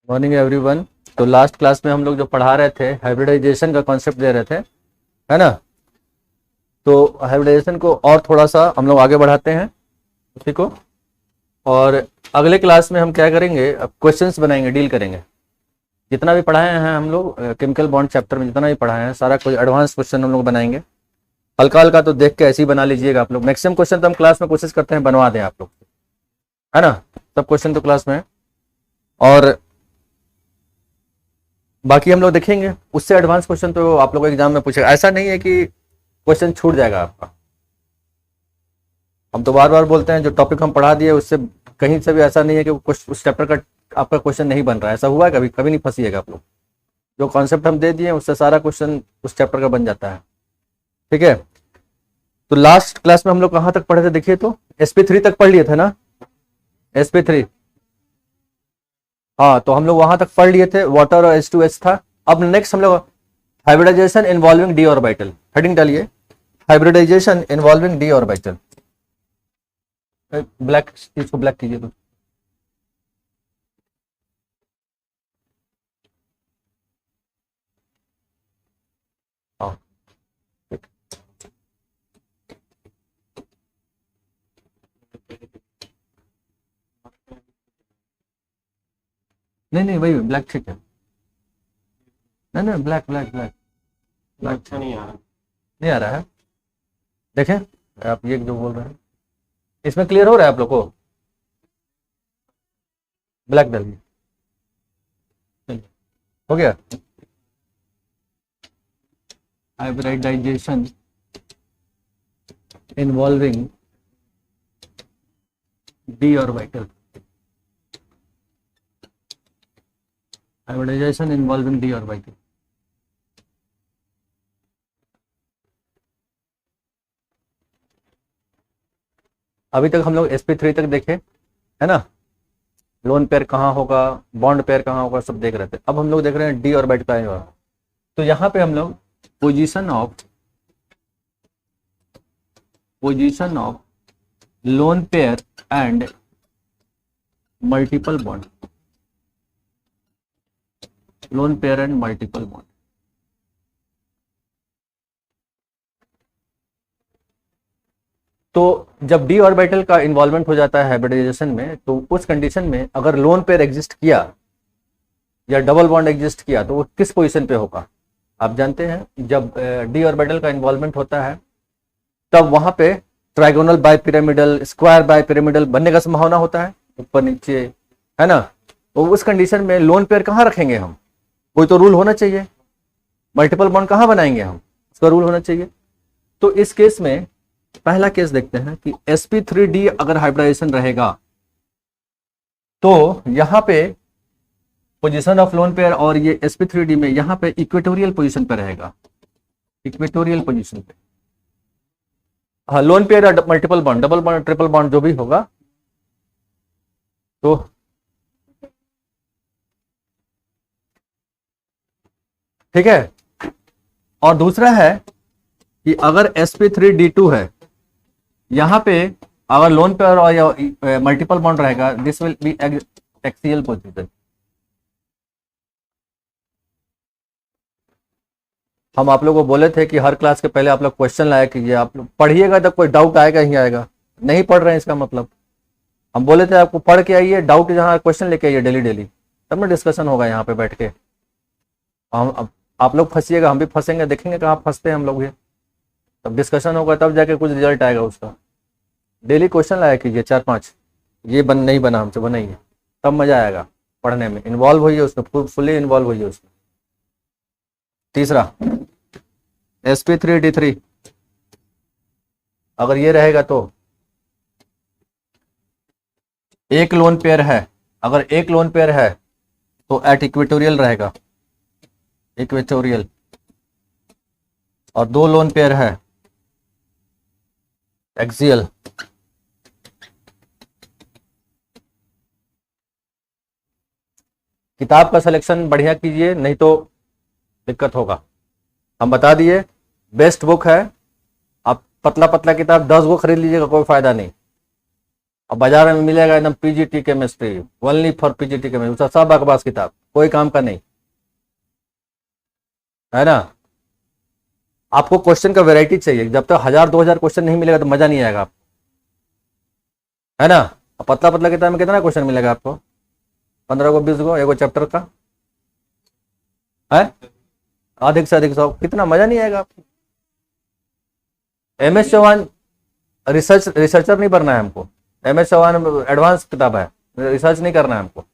Morning everyone. तो last class में हम लोग जो पढ़ा रहे थे हाइब्रिडाइजेशन का कॉन्सेप्ट दे रहे थे, है ना। तो हाइब्रिडाइजेशन को और थोड़ा सा हम लोग आगे बढ़ाते हैं उसी को। और अगले क्लास में हम क्या करेंगे, अब क्वेश्चंस बनाएंगे, डील करेंगे। जितना भी पढ़ाए हैं हम लोग केमिकल बॉन्ड चैप्टर में, जितना भी पढ़ाए हैं सारा कोई एडवांस क्वेश्चन हम लोग बनाएंगे। हल्का हल्का तो देख के ऐसे ही बना लीजिएगा आप लोग। मैक्सिमम क्वेश्चन तो हम क्लास में कोशिश करते हैं बनवा दें आप लोग, है ना। सब क्वेश्चन तो क्लास में है और बाकी हम लोग देखेंगे। उससे एडवांस क्वेश्चन तो आप लोग एग्जाम में पूछेगा। ऐसा नहीं है कि क्वेश्चन छूट जाएगा आपका। हम तो बार बार बोलते हैं जो टॉपिक हम पढ़ा दिए उससे कहीं से भी ऐसा नहीं है कि उस चैप्टर का आपका क्वेश्चन नहीं बन रहा है। ऐसा हुआ है कभी? कभी नहीं फंसीएगा आप लोग। जो कॉन्सेप्ट हम दे दिए उससे सारा क्वेश्चन उस चैप्टर का बन जाता है, ठीक है। तो लास्ट क्लास में हम लोग कहाँ तक पढ़े थे देखिए, तो sp3 तक पढ़ लिए थे ना, sp3। हाँ, तो हम लोग वहां तक पढ़ लिए थे, वाटर और H2H था। अब नेक्स्ट हम लोग hybridisation involving D orbital. Heading डालिए, hybridisation involving D orbital. Black, इसको ब्लैक कीजिए तो। हाँ, ठीक। नहीं नहीं, वही ब्लैक ठीक है। नहीं नहीं, ब्लैक ब्लैक ब्लैक ब्लैक अच्छा नहीं आ रहा। नहीं आ रहा है। देखें, आप ये जो बोल रहे हैं इसमें क्लियर हो रहा है आप लोग को? ब्लैक डालिए, चलिए, हो गया। Hybridisation involving D orbital, hybridisation involving D orbital. अभी तक हम लोग sp3 तक देखे, है ना। लोन पेयर कहाँ होगा, बॉन्ड पेयर कहाँ होगा, सब देख रहे थे। अब हम लोग देख रहे हैं डी ऑर्बिट का है। तो यहाँ पे हम लोग position of lone pair and multiple bond, lone pair and multiple bond. तो जब डी ऑर्बिटल का इन्वॉल्वमेंट हो जाता है हाइब्रिडाइजेशन में, तो उस कंडीशन में अगर लोन पेयर एग्जिस्ट किया या डबल बॉन्ड एग्जिस्ट किया तो वो किस पोजीशन पे होगा? आप जानते हैं जब डी ऑर्बिटल का इन्वॉल्वमेंट होता है तब वहां पे ट्राइगोनल बाइपिरामिडल, स्क्वायर बाइपिरामिडल बनने का संभावना होता है, ऊपर नीचे, है ना। तो उस कंडीशन में लोन पेयर कहाँ रखेंगे हम? कोई तो रूल होना चाहिए। मल्टीपल बॉन्ड कहाँ बनाएंगे हम? उसका रूल होना चाहिए। तो इस केस में पहला केस देखते हैं कि sp3d अगर हाइब्रिडाइजेशन रहेगा तो यहां पे पोजीशन ऑफ लोन पेयर और ये sp3d में यहां पे इक्वेटोरियल पोजीशन पे रहेगा, इक्वेटोरियल पोजीशन पे। हाँ, लोन पेयर या multiple bond, double bond, triple bond जो भी होगा। तो ठीक है। और दूसरा है कि अगर sp3d2 है, यहां पे अगर लोन पेयर और मल्टीपल बॉन्ड रहेगा, this will be axial position. हम आप लोगों को बोले थे कि हर क्लास के पहले आप लोग क्वेश्चन लाया कीजिए, आप लोग पढ़िएगा तब कोई डाउट आएगा ही आएगा। नहीं पढ़ रहे हैं इसका मतलब, हम बोले थे आपको पढ़ के आइए, डाउट जहाँ क्वेश्चन लेके आइए डेली डेली, तब ना डिस्कशन होगा यहाँ पे बैठ के। हम आप लोग फंसिएगा, हम भी फंसेंगे, देखेंगे कहाँ फंसते हैं हम लोग भी। तब डिस्कशन होगा, तब जाके कुछ रिजल्ट आएगा उसका। डेली क्वेश्चन लाया कीजिए 4-5, ये बन नहीं बना हमसे, बनाइए, तब मजा आएगा पढ़ने में। इन्वॉल्व होइए उसमें, फुली इन्वॉल्व होइए उसमें। तीसरा sp3d3 अगर ये रहेगा तो एक लोन पेयर है, अगर एक लोन पेयर है तो एट इक्वेटोरियल रहेगा, इक्वेटोरियल। और दो लोन पेयर है, एक्सियल। किताब का सिलेक्शन बढ़िया कीजिए, नहीं तो दिक्कत होगा। हम बता दिए बेस्ट बुक है। आप पतला पतला किताब 10 गो खरीद लीजिएगा, कोई फायदा नहीं। अब बाजार में मिलेगा एकदम PGT chemistry, only for PGT chemistry, उसका सब बकवास किताब, कोई काम का नहीं, है ना। आपको क्वेश्चन का वैरायटी चाहिए, जब तक 1000-2000 क्वेश्चन नहीं मिलेगा तो मजा नहीं आएगा आपको, है ना। पतला पतला किताब में कितना क्वेश्चन मिलेगा आपको, 15 को 20 को एगो चैप्टर का, है अधिक से अधिक 100, कितना मजा नहीं आएगा आपको। एम एस चौहान रिसर्चर नहीं बनना है हमको, एम एस चौहान एडवांस किताब है, रिसर्च नहीं करना है हमको।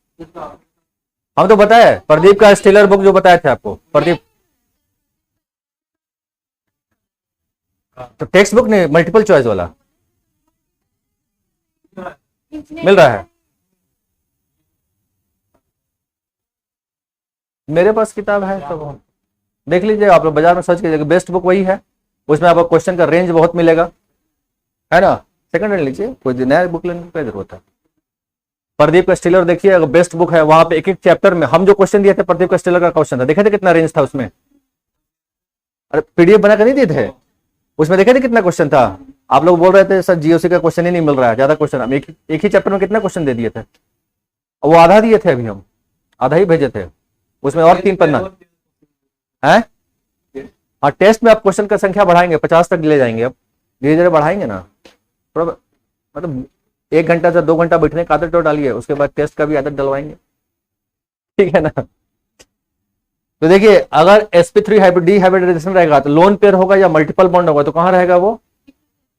हम तो बताया प्रदीप का स्टेलर बुक जो बताए थे आपको, प्रदीप तो टेक्स्ट बुक नहीं, मल्टीपल चॉइस वाला मिल रहा है। मेरे पास किताब है तो देख लीजिए, आप लोग बाजार में सर्च कीजिएगा, बेस्ट बुक वही है, उसमें आपको क्वेश्चन का रेंज बहुत मिलेगा, है ना। सेकंड हैंड लीजिए, कोई नया बुक लेने की क्या जरूरत है। प्रदीप का स्टेलर देखिए, अगर बेस्ट बुक है, वहां पे एक एक चैप्टर में हम जो क्वेश्चन दिए थे, प्रदीप का स्टेलर का क्वेश्चन था, देखे थे कितना रेंज था उसमें, अरे पीडीएफ बना कर नहीं दिए थे, उसमें देखे थे कितना क्वेश्चन था। आप लोग बोल रहे थे सर जीओसी का क्वेश्चन ही नहीं मिल रहा है, ज्यादा क्वेश्चन, हम एक ही चैप्टर में कितना क्वेश्चन दे दिए थे, वो आधा दिए थे, अभी हम आधा ही भेजे थे, उसमें और 3 पन्ना है। हाँ टेस्ट में आप क्वेश्चन का संख्या बढ़ाएंगे, 50 तक ले जाएंगे, अब धीरे धीरे बढ़ाएंगे ना, थोड़ा मतलब 1 घंटा से 2 घंटा बैठने का आदत तो डालिए, उसके बाद टेस्ट का भी आदत डलवाएंगे, ठीक है ना। तो देखिए अगर sp3 डिहाइब्रिडाइजेशन रहेगा तो लोन पेयर होगा या मल्टीपल बॉन्ड होगा, तो कहां रहेगा वो,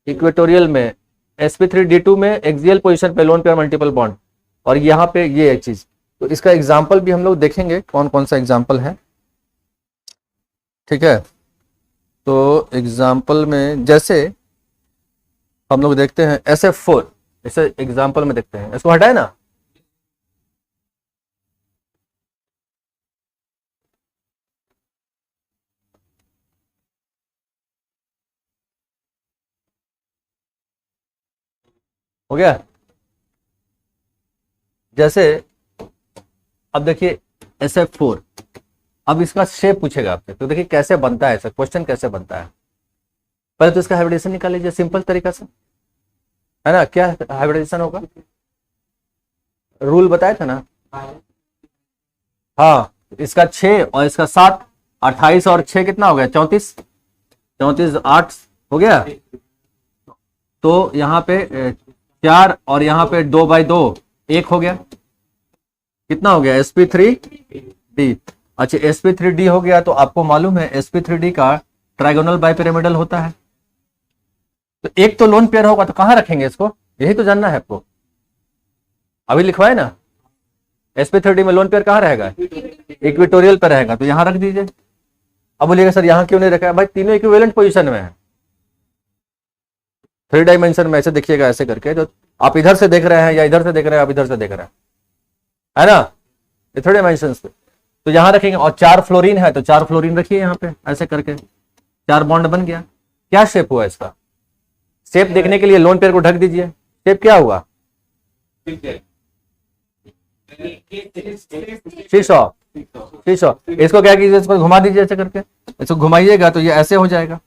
इक्वेटोरियल में, sp3d2 में एक्सियल पोजीशन पे लोन पेयर मल्टीपल बॉन्ड, और यहाँ पे ये एक चीज। तो इसका एग्जाम्पल भी हम लोग देखेंगे कौन कौन सा एग्जाम्पल है, ठीक है। तो एग्जाम्पल में जैसे हम लोग देखते हैं SF4, इसे एग्जाम्पल में देखते हैं, इसको हटाए ना, हो गया। जैसे अब देखिए SF4, अब इसका शेप पूछेगा आपसे, तो देखिए कैसे बनता है, ऐसा क्वेश्चन कैसे बनता है। पहले तो इसका हाइब्रिडेशन निकाल लीजिए सिंपल तरीका से, है ना। क्या हाइब्रिडेशन होगा, रूल बताया था ना, हाँ इसका 6 और इसका 7, 28 और 6 कितना हो गया, 34, 34 8 हो गया। तो यहाँ पे 4 और यहाँ पे 2/2 1 हो गया, कितना हो गया, sp3d। अच्छा sp3d हो गया, तो आपको मालूम है sp3d का ट्राइगोनल बाइपिरामिडल होता है, तो एक तो लोन पेयर होगा, तो कहां रखेंगे इसको, यही तो जानना है आपको, अभी लिखवाए ना, sp3d में लोन पेयर कहां रहेगा, इक्वेटोरियल पे रहेगा, तो यहां रख दीजिए। अब बोलिएगा सर यहां क्यों नहीं रखा है, भाई तीनों इक्विवेलेंट पोजीशन में है, 3 डायमेंशन में, ऐसे देखिएगा ऐसे करके, जो आप इधर से देख रहे हैं या इधर से देख रहे हैं, आप इधर से देख रहे हैं, है ना, ये 3 डायमेंशन पे, तो यहां रखेंगे। और 4 फ्लोरीन है तो 4 फ्लोरीन रखिए यहाँ पे, ऐसे करके 4 बॉन्ड बन गया। क्या शेप हुआ इसका, शेप देखने के लिए लोन पेयर को ढक दीजिए, शेप क्या हुआ, शीशो, शीशो। इसको क्या कीजिए, इसको घुमा दीजिए ऐसे करके, इसको घुमाइएगा तो ये ऐसे हो जाएगा,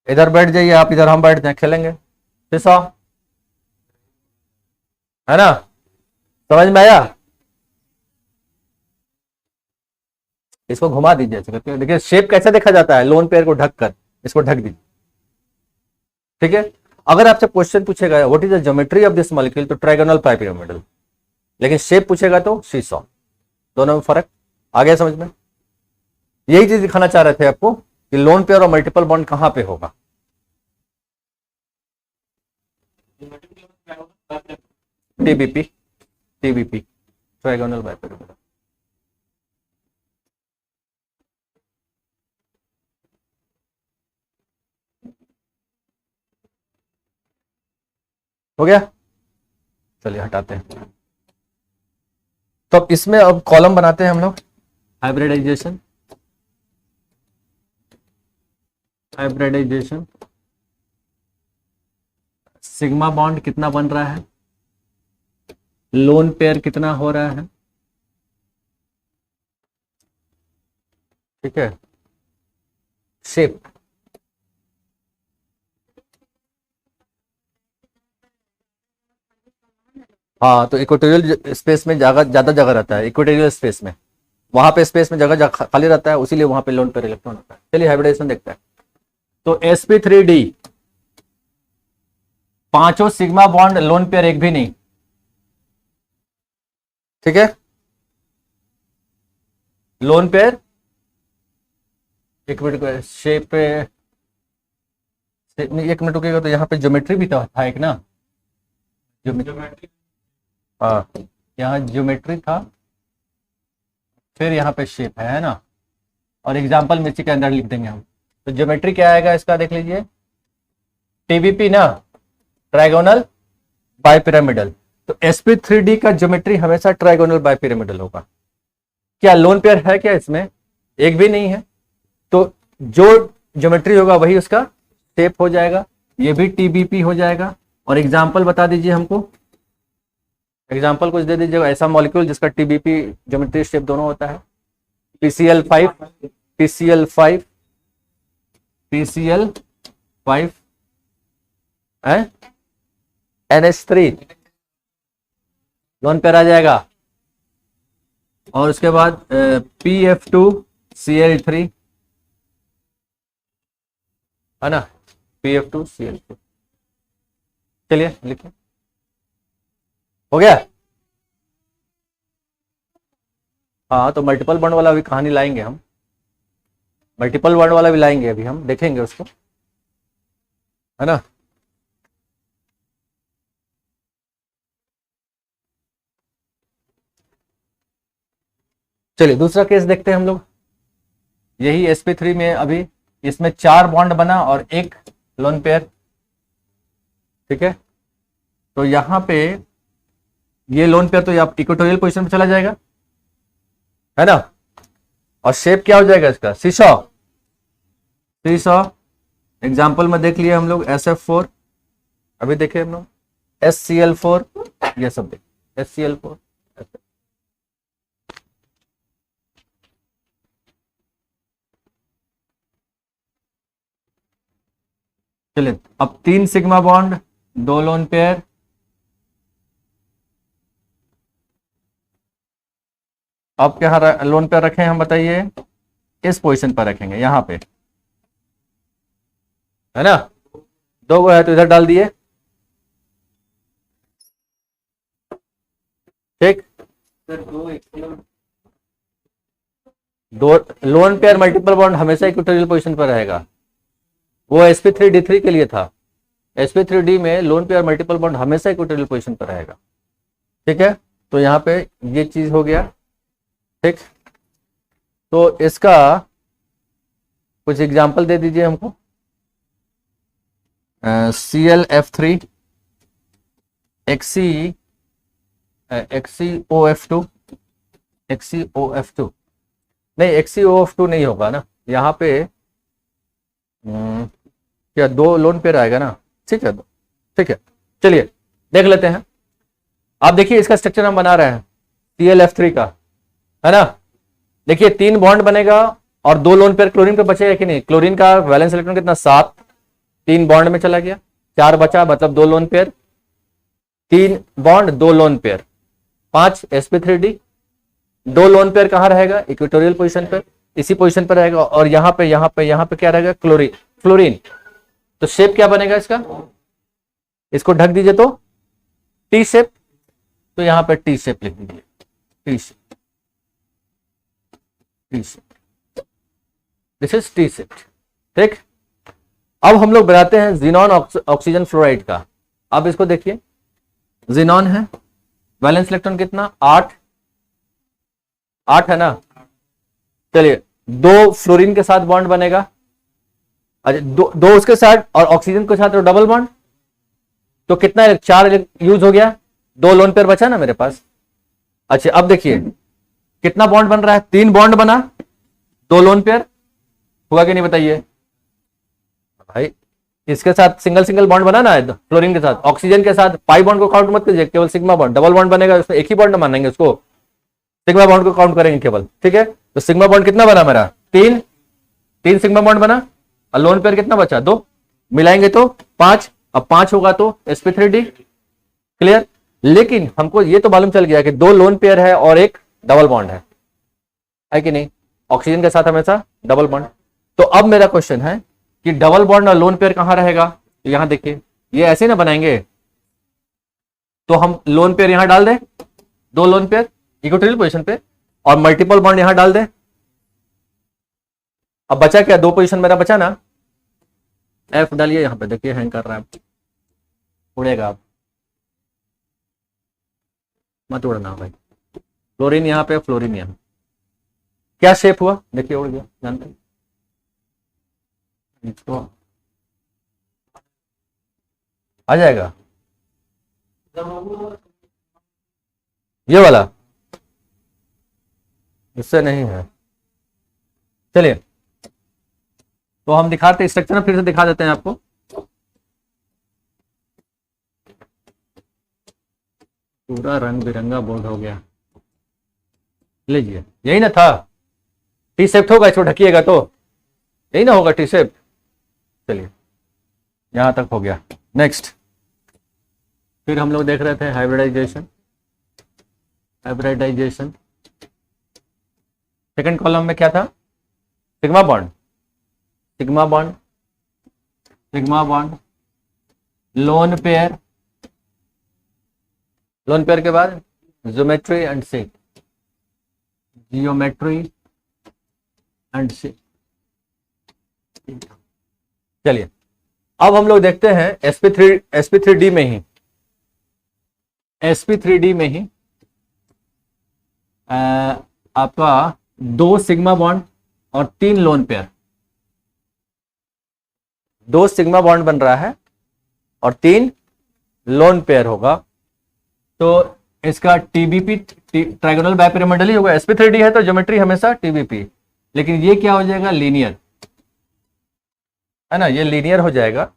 इधर बैठ जाइए आप, इधर हम बैठ जाए, खेलेंगे शीशो, है ना, समझ में आया। इसको घुमा दीजिए ऐसे करके, देखिए शेप कैसे देखा जाता है, लोन पेयर को ढक कर, इसको ढक दीजिए, ठीक है। अगर आपसे क्वेश्चन पूछेगा what is the geometry of this molecule, तो ट्राइगोनल बाइपिरामिडल, लेकिन शेप पूछेगा तो शीशो, दोनों में फर्क आ गया समझ में। यही चीज दिखाना चाह रहे थे आपको कि लोन पेयर और मल्टीपल बॉन्ड कहां पे होगा, टीबीपी, टीबीपी ट्राइगोनल बाइपिरामिडल। हो गया, चलिए हटाते हैं। तो अब इसमें अब कॉलम बनाते हैं हम लोग, हाइब्रिडाइजेशन, हाइब्रिडाइजेशन, सिग्मा बॉन्ड कितना बन रहा है, लोन पेयर कितना हो रहा है, ठीक है, शेप, हाँ, तो इक्वेटोरियल स्पेस में ज्यादा जगह रहता है, इक्वेटोरियल स्पेस में, वहां पे स्पेस में जगह खाली रहता है, उसीलिए वहां पे लोन पेयर इलेक्ट्रॉन होता है। चलिए हाइब्रिडाइजेशन देखते हैं। तो sp3d, पांचों सिग्मा बॉन्ड लोन पेयर एक भी नहीं, ठीक है, लोन पेयर एक मिनट शेप पे, एक मिनट रुकेगा, तो यहाँ पे ज्योमेट्री भी था एक ना, ज्योमेट्री, हाँ यहाँ ज्योमेट्री था, फिर यहाँ पे शेप है ना, और एग्जाम्पल में इसी के अंदर लिख देंगे हम। तो ज्योमेट्री क्या आएगा इसका देख लीजिए, टीबीपी ना, ट्राइगोनल बाइपिरामिडल। तो sp3d का ज्योमेट्री हमेशा ट्राइगोनल बाइपिरामिडल होगा। क्या लोन पेयर है क्या इसमें? एक भी नहीं है, तो जो ज्योमेट्री होगा वही उसका शेप हो जाएगा, ये भी टीबीपी हो जाएगा। और एग्जाम्पल बता दीजिए हमको, एग्जाम्पल कुछ दे दीजिएगा, ऐसा मॉलिक्यूल जिसका टीबीपी ज्योमेट्री शेप दोनों होता है। PCl5, PCl5, PCl5 है, NH3 लोन पेयर आ जाएगा। और उसके बाद PF2Cl3 है ना, PF2Cl3। चलिए लिखिए, हो गया। हाँ, तो मल्टीपल बॉन्ड वाला भी कहानी लाएंगे हम, मल्टीपल बॉन्ड वाला भी लाएंगे, अभी हम देखेंगे उसको, है ना। चलिए दूसरा केस देखते हैं हम लोग। यही sp3 में अभी इसमें 4 बॉन्ड बना और एक लोन पेयर, ठीक है। तो यहां पे ये लोन पेयर तो आप इक्वेटोरियल पोजीशन पे चला जाएगा, है ना। और शेप क्या हो जाएगा इसका? Seesaw, seesaw. एग्जाम्पल में देख लिए हम लोग SF4, अभी देखे हम लोग SCl4, ये सब देखे SCl4। चलिए अब 3 सिग्मा बॉन्ड, 2 लोन पेयर, अब क्या लोन पेयर रखें हम बताइए? इस पोजीशन पर रखेंगे, यहां पे, है ना। 2 गो है तो इधर डाल दिए, ठीक। 2 लोन पेयर मल्टीपल बॉन्ड हमेशा इक्वेटोरियल पोजीशन पर रहेगा, वो sp3d3 के लिए था। sp3d में लोन पेयर मल्टीपल बॉन्ड हमेशा इक्वेटोरियल पोजीशन पर रहेगा, ठीक है। तो यहाँ पे ये चीज हो गया, ठीक। तो इसका कुछ एग्जांपल दे दीजिए हमको। ClF3, XCOF2, XCOF2 नहीं, XCOF2 नहीं होगा ना यहाँ पे, क्या 2 लोन पेयर आएगा ना, ठीक है, ठीक है। चलिए देख लेते हैं। आप देखिए इसका स्ट्रक्चर हम बना रहे हैं ClF3 का, है ना। देखिए 3 बॉन्ड बनेगा और 2 लोन पेयर क्लोरीन पे बचेगा कि नहीं? क्लोरीन का वैलेंस इलेक्ट्रॉन कितना? 7, 3 बॉन्ड में चला गया, 4 बचा, मतलब 2 lone pair, 3 bond 2 lone pair, 5 sp3d। 2 lone pair कहां रहेगा? इक्वेटोरियल पोजीशन पर, इसी पोजीशन पर रहेगा। और यहां पे क्या रहेगा? क्लोरीन। तो शेप क्या बनेगा इसका? इसको ढक दीजिए तो टी शेप, तो यहां पे टी शेप लिख दीजिए, T shape, this is T shape, ठीक। अब हम लोग बनाते हैं जीनॉन ऑक्सीजन फ्लोराइड का। अब इसको देखिए, जीनॉन है, वैलेंस इलेक्ट्रॉन कितना? 8 है ना। चलिए 2 फ्लोरीन के साथ बॉन्ड बनेगा, अच्छा 2 उसके साथ और ऑक्सीजन के साथ तो डबल बॉन्ड, तो कितना? 4 यूज हो गया, 2 लोन पेयर बचा ना मेरे पास। अच्छा अब देखिए कितना बॉन्ड बन रहा है? 3 बॉन्ड बना, 2 लोन पेयर हुआ कि नहीं बताइए भाई। इसके साथ सिंगल बॉन्ड बना ना फ्लोरीन के साथ, ऑक्सीजन के साथ पाई बॉन्ड को काउंट मत कीजिए, केवल सिग्मा बॉन्ड। डबल बॉन्ड बनेगा उसमें एक ही बॉन्ड मानेंगे उसको, सिग्मा बॉन्ड को काउंट करेंगे केवल, ठीक है। तो सिग्मा बॉन्ड कितना बना मेरा? 3 सिग्मा बॉन्ड बना, और लोन पेयर कितना बचा? 2, मिलाएंगे तो 5। अब 5 होगा तो sp3d, क्लियर। लेकिन हमको ये तो मालूम चल गया कि दो लोन पेयर है और एक डबल बॉन्ड है कि नहीं? ऑक्सीजन के साथ हमेशा डबल बॉन्ड। तो अब मेरा क्वेश्चन है कि डबल बॉन्ड और लोन पेयर कहां रहेगा? तो यहां देखिए, ये ऐसे ना बनाएंगे, तो हम लोन पेयर यहां डाल दें, दो लोन पेयर इक्वेटोरियल पोजीशन पे, और मल्टीपल बॉन्ड यहां डाल दें। अब बचा क्या? दो पोजीशन मेरा बचा ना। एफ डालिए यहां पे, देखिए हैंग कर रहा है, उड़ेगा। आप मत उड़ना भाई। फ्लोरीन यहां पे, फ्लोरीन यहां, क्या शेप हुआ देखिए, उड़ गया, जानते हैं तो आ जाएगा ये वाला, इससे नहीं है। चलिए, तो हम दिखाते हैं स्ट्रक्चर, फिर से दिखा देते हैं आपको। पूरा रंग बिरंगा बोर्ड हो गया, लीजिए, यही ना था? टी शेप होगा, इसको ढकिएगा तो यही ना होगा, टी शेप। चलिए, यहां तक हो गया। नेक्स्ट, फिर हम लोग देख रहे थे हाइब्रिडाइजेशन। हाइब्रिडाइजेशन सेकंड कॉलम में क्या था? Sigma bond, sigma bond, sigma bond, lone pair, lone pair के बाद geometry and shape, geometry and shape. चलिए, अब हम लोग देखते हैं sp3d में ही, sp3d में ही आपका दो सिग्मा बॉन्ड और तीन लोन पेयर, दो सिग्मा बॉन्ड बन रहा है और तीन लोन पेयर होगा। तो इसका टीबीपी, ट्राइगोनल बाइपिरामिडल ही होगा। sp3d है तो ज्योमेट्री हमेशा टीबीपी, लेकिन ये क्या हो जाएगा? लीनियर, है ना? ये लीनियर हो जाएगा।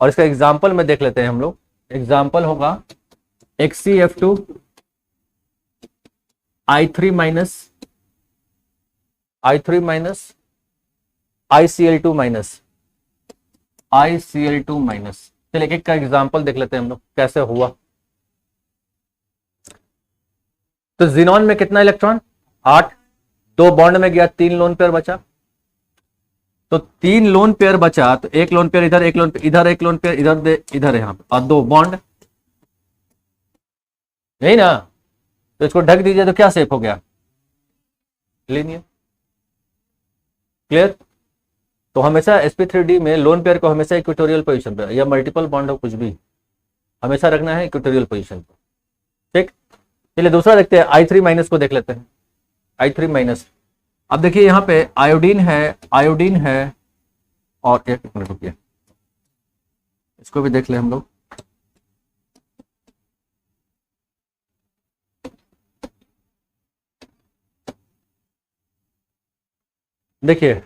और इसका एग्जाम्पल में देख लेते हैं हम लोग। एग्जाम्पल होगा XCF2 I3 minus ICl2 minus ICl2 minus. चलिए, एक का एग्जाम्पल देख लेते हैं हम लोग कैसे हुआ। तो जिनॉन में कितना इलेक्ट्रॉन? 8, दो बॉन्ड में गया, तीन लोन पेयर बचा। तो तीन लोन पेयर बचा, तो एक लोन पेयर इधर, एक लोन पेयर इधर, एक लोन पेयर इधर दे, इधर यहां पे, और दो बॉन्ड, यही ना? तो इसको ढक दीजिए तो क्या शेप हो गया? लीनियर। क्लियर? तो हमेशा sp3d में लोन पेयर को हमेशा इक्वेटोरियल पोजीशन पे, या मल्टीपल बॉन्ड हो कुछ भी, हमेशा रखना है इक्वेटोरियल पोजीशन पे। ठीक, चलिए दूसरा देखते हैं, I3 माइनस को देख लेते हैं। I3 माइनस, अब देखिए यहां पे आयोडीन है, और एक मिनट रुकिए, इसको भी देख ले हम लोग। देखिए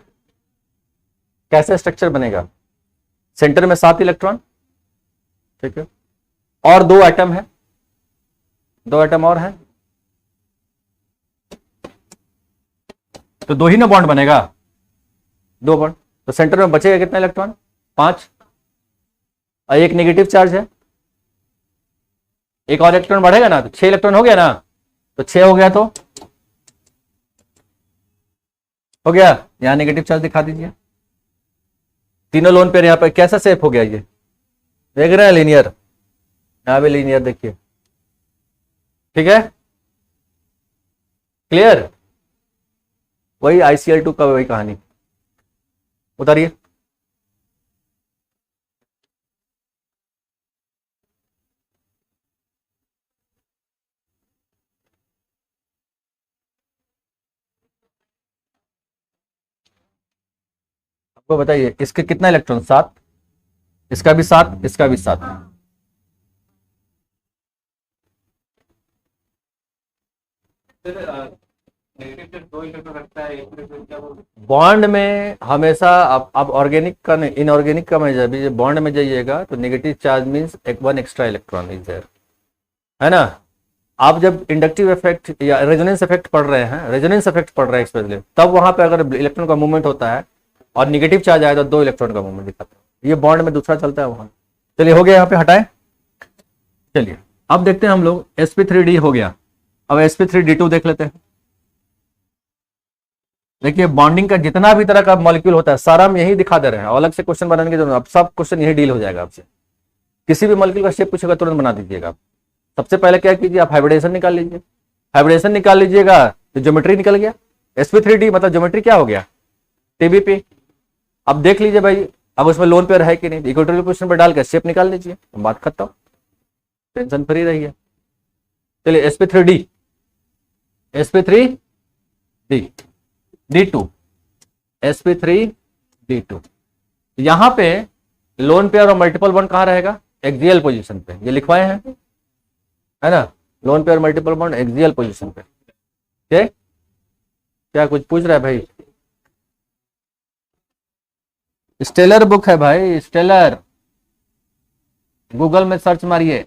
कैसे स्ट्रक्चर बनेगा। सेंटर में 7 इलेक्ट्रॉन, ठीक है, और दो एटम है, दो एटम और है, तो दो ही ना बॉन्ड बनेगा, दो बॉन्ड। तो सेंटर में बचेगा कितना इलेक्ट्रॉन? 5, और एक नेगेटिव चार्ज है, एक और इलेक्ट्रॉन बढ़ेगा ना, तो 6 इलेक्ट्रॉन हो गया ना। तो 6 हो गया तो हो गया। यहां नेगेटिव चार्ज दिखा दीजिए। तीनों लोन पेयर यहां पर कैसा शेप हो गया? ये देख रहे हैं, लीनियर, यहां भी लीनियर, देखिए, ठीक है, क्लियर? वही ICl2 का वही कहानी। उतारिए, आपको बताइए, इसके कितना इलेक्ट्रॉन? 7, इसका भी 7, इसका भी 7। बॉन्ड में हमेशा आप ऑर्गेनिक का नहीं, इनऑर्गेनिक का में जब बॉन्ड में जाइएगा तो नेगेटिव चार्ज मींस एक 1 एक्स्ट्रा इलेक्ट्रॉन इज देयर, है ना? आप जब इंडक्टिव इफेक्ट या रेजोनेंस इफेक्ट पढ़ रहे हैं, रेजोनेंस इफेक्ट पढ़ रहे हैं स्पेशली, तब वहां पे अगर इलेक्ट्रॉन का मूवमेंट होता है और निगेटिव चार्ज आए तो 2 इलेक्ट्रॉन का मूवमेंट दिखाता है। ये बॉन्ड में दूसरा चलता है वहां। चलिए, हो गया, यहाँ पे हटाए। चलिए, अब देखते हैं हम लोग sp3d हो गया, अब sp3d2 देख लेते हैं। देखिए बॉन्डिंग का जितना भी तरह का मॉलिक्यूल होता है सारा हम यही दिखा दे रहे हैं, अलग से क्वेश्चन बनाने की जरूरत, अब सब क्वेश्चन यही डील हो जाएगा आपसे। किसी भी मॉलिक्यूल का शेप पूछेगा तुरंत बना दीजिएगा आप। सबसे पहले क्या कीजिए, आप हाइब्रिडेशन निकाल लीजिए। हाइब्रिडेशन निकाल लीजिएगा तो ज्योमेट्री निकल गया। sp3d मतलब ज्योमेट्री क्या हो गया, tbp। अब देख लीजिए भाई, अब उसमें लोन पेयर है कि नहीं, इक्वेटोरियल पोजीशन पर डाल के शेप निकाल लीजिए, बात खत्म, टेंशन फ्री रहिए। चलिए sp3d, sp3d, d2, sp3d2। यहां पे लोन पेयर और मल्टीपल बॉन्ड कहां रहेगा, एक्सियल पोजीशन पे, ये लिखवाए हैं है ना, lone pair multiple bond axial position पे। ठीक, क्या कुछ पूछ रहा है भाई? स्टेलर बुक है भाई, स्टेलर, गूगल में सर्च मारिए,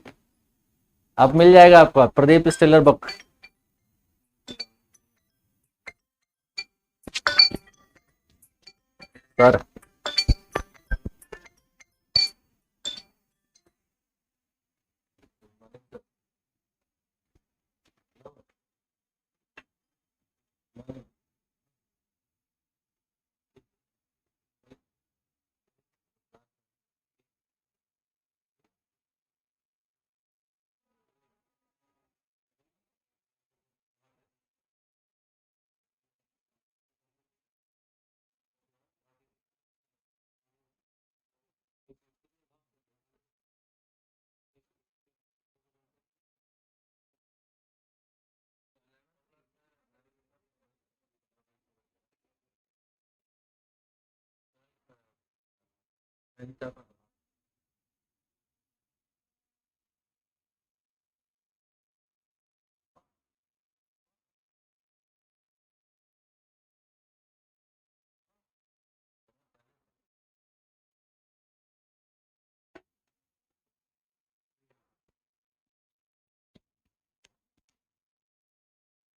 आप मिल जाएगा आपका प्रदीप स्टेलर बुक। सर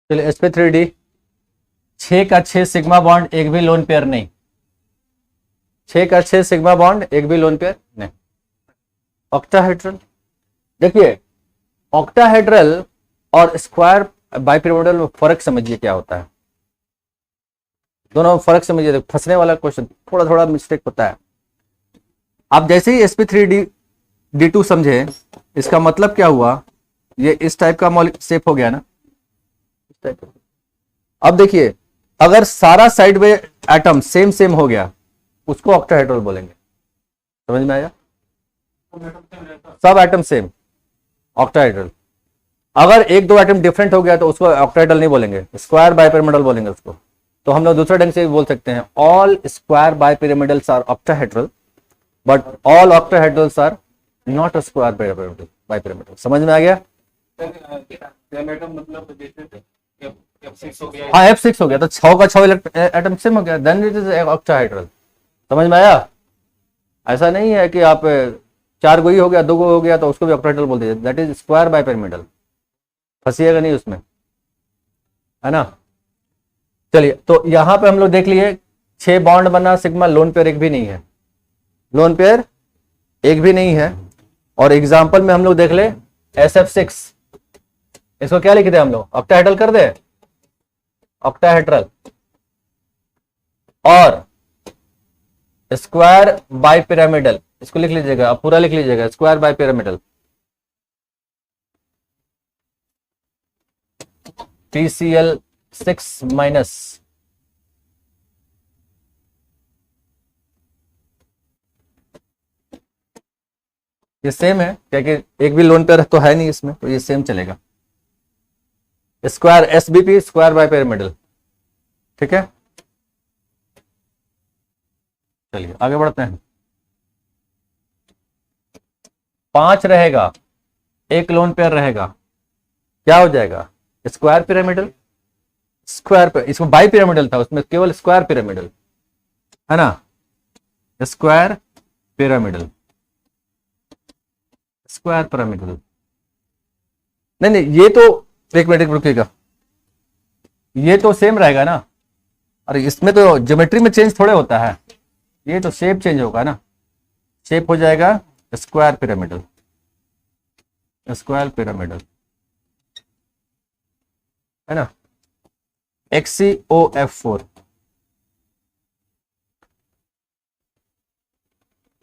चलिए sp3d, 6 का 6 सिग्मा बॉन्ड एक भी लोन पेयर नहीं, 6 का 6 सिग्मा बॉन्ड एक भी लोन पेयर नहीं। ऑक्टाहेड्रल, देखिए ऑक्टाहेड्रल और स्क्वायर बाइपिरामिडल में फर्क समझिए क्या होता है, दोनों में फर्क समझिए, फंसने वाला क्वेश्चन थोड़ा थोड़ा मिस्टेक होता है। आप जैसे ही sp3d2 समझे, इसका मतलब क्या हुआ, ये इस टाइप का शेप हो गया ना, इस टाइप। अब देखिए अगर सारा साइड में एटम सेम सेम हो गया उसको ऑक्टाहेड्रल बोलेंगे, समझ में आया, सब एटम सेम ऑक्टाहेड्रल। अगर एक दो एटम डिफरेंट हो गया तो उसको ऑक्टाहेड्रल नहीं बोलेंगे, स्क्वायर बाइपिरामिडल बोलेंगे उसको। तो हम लोग दूसरे ढंग से बोल सकते हैं, all square bipyramidals are octahedral but all octahedrals are not a square bipyramidal. समझ में आ गया? हाँ F6 हो गया तो 6 का 6 एटम सेम हो गया, देन इट इज ऑक्टाहेड्रल। समझ में आया? ऐसा नहीं है कि आप 4 गो ही हो गया 2 गो हो गया तो उसको भी ऑक्टाहेड्रल बोल दीजिए, दैट इज स्क्वायर बाइपिरामिडल, फंसिएगा नहीं उसमें, है ना। चलिए तो यहां पे हम लोग देख लिए 6 बॉन्ड बना सिग्मा, लोन पेयर एक भी नहीं है, लोन पेयर एक भी नहीं है। और एग्जाम्पल में हम लोग देख ले SF6, इसको क्या लिख दे हम लोग, ऑक्टाहेड्रल कर दे, ऑक्टाहेड्रल। और स्क्वायर बाइपिरामिडल, इसको लिख लीजिएगा, आप पूरा लिख लीजिएगा, स्क्वायर बाइपिरामिडल, TCl6 माइनस। ये सेम है क्योंकि एक भी लोन पेयर तो है नहीं इसमें, तो ये सेम चलेगा, स्क्वायर SBP, स्क्वायर बाइपिरामिडल। ठीक है, चलिए आगे बढ़ते हैं। 5 रहेगा, एक लोन पेयर रहेगा, क्या हो जाएगा, स्क्वायर पिरामिडल, स्क्वायर पे, इसमें बाई पिरामिडल था, उसमें केवल स्क्वायर पिरामिडल है ना, स्क्वायर पिरामिडल, स्क्वायर पिरामिडल। नहीं नहीं, ये तो एक मिनट रुकिएगा, ये तो सेम रहेगा ना, अरे इसमें तो ज्योमेट्री में चेंज थोड़े होता है, ये तो शेप चेंज होगा ना, शेप हो जाएगा स्क्वायर पिरामिडल, स्क्वायर पिरामिडल, है ना, XCOF4।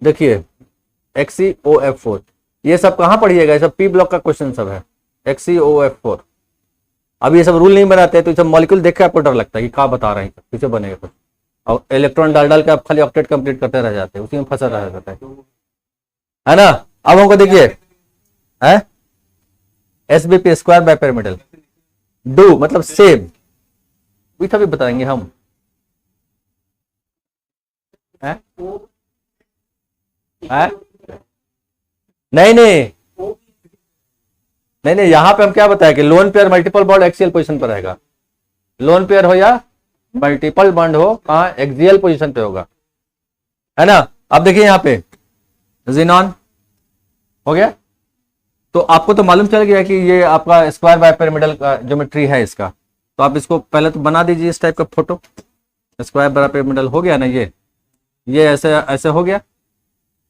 देखिए XCOF4, ये सब कहां पढ़िएगा, ये सब पी ब्लॉक का क्वेश्चन सब है। XCOF4, अब ये सब रूल नहीं बनाते तो ये सब मॉलिक्यूल देख के आपको डर लगता है कि क्या बता रहे हैं, कैसे बनेगा कुछ, और इलेक्ट्रॉन डाल डाल के आप खाली ऑक्टेट कंप्लीट करते रह जाते हैं, उसी में फंसा रह जाता है ना। अब हमको देखिए है SBP square by pyramidal, do मतलब सेम, भी बताएंगे हम, है? है? नहीं नहीं नहीं नहीं, यहां पे हम क्या बताया कि lone pair multiple bond axial position पर रहेगा, लोन पेयर हो या मल्टीपल बॉन्ड हो, कहां एक्सियल पोजीशन पे होगा, है ना। अब देखिए यहां पे जिनॉन हो गया, तो आपको तो मालूम चल गया कि ये आपका स्क्वायर बाय पिरामिडल का ज्योमेट्री है इसका, तो आप इसको पहले तो बना दीजिए इस टाइप का फोटो, स्क्वायर बाय पिरामिडल हो गया ना, ये ऐसे ऐसे हो गया,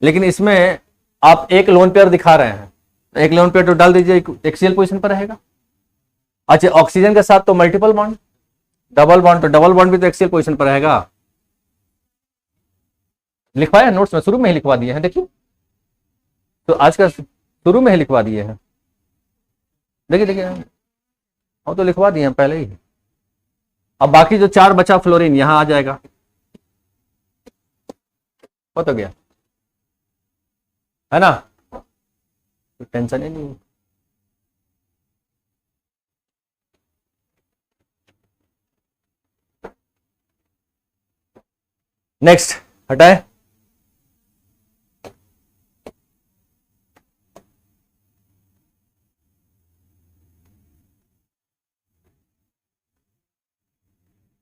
लेकिन इसमें आप एक लोन पेयर दिखा रहे हैं, तो एक लोन पेयर तो डाल दीजिए, एक्सियल पोजीशन पर रहेगा। अच्छा, ऑक्सीजन के साथ तो मल्टीपल बॉन्ड, डबल बॉन्ड, तो डबल बॉन्ड भी तो एक्सियल पोजीशन पर रहेगा। लिखवाया नोट्स में, शुरू में ही लिखवा दिए हैं, देखिए तो आज का शुरू में ही लिखवा दिए हैं, देखिए देखिए, वो तो लिखवा दिए हैं पहले ही। अब बाकी जो 4 बचा फ्लोरीन यहां आ जाएगा, हो तो गया, है ना, तो टेंशन ही नहीं। नेक्स्ट हटाए,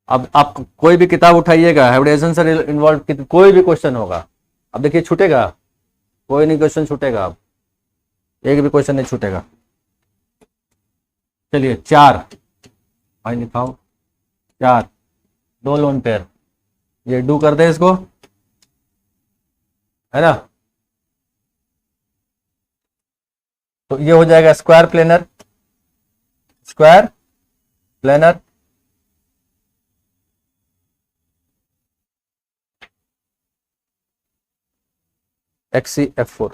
अब आप कोई भी किताब उठाइएगा, हाइब्रिडाइजेशन से इन्वॉल्व कोई भी क्वेश्चन होगा, अब देखिए छूटेगा, कोई नहीं क्वेश्चन छूटेगा, अब एक भी क्वेश्चन नहीं छूटेगा। चलिए 4 भाई लिखाओ, 4 2 लोन पेयर, ये डू कर दे इसको, है ना, तो ये हो जाएगा square planar, square planar, XCF4,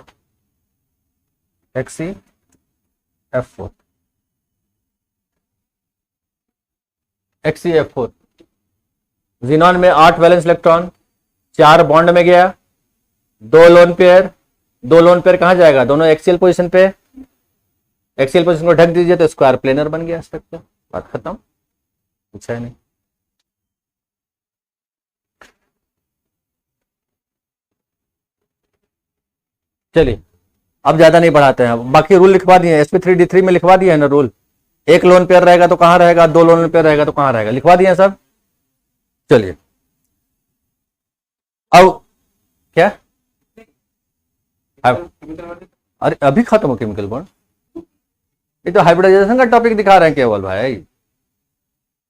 XCF4, XCF4, xenon में 8 वैलेंस इलेक्ट्रॉन, 4 बॉन्ड में गया, 2 लोन पेयर, 2 लोन पेयर कहां जाएगा, दोनों एक्सियल पोजीशन पे, एक्सियल पोजीशन को ढक दीजिए तो स्क्वायर प्लेनर बन गया स्ट्रक्चर, बात खत्म, कुछ है नहीं। चलिए अब ज्यादा नहीं बढ़ाते हैं, बाकी रूल लिखवा दिए, sp3d3 में लिखवा दिया है ना रूल, एक लोन पेयर रहेगा तो कहां रहेगा, 2 लोन पेयर रहेगा तो कहां रहेगा, लिखवा दिया सब। चलिए अब क्या, अरे अभी खत्म हो केमिकल बॉन्ड, ये तो हाइब्रिडाइजेशन का टॉपिक दिखा रहे हैं केवल भाई,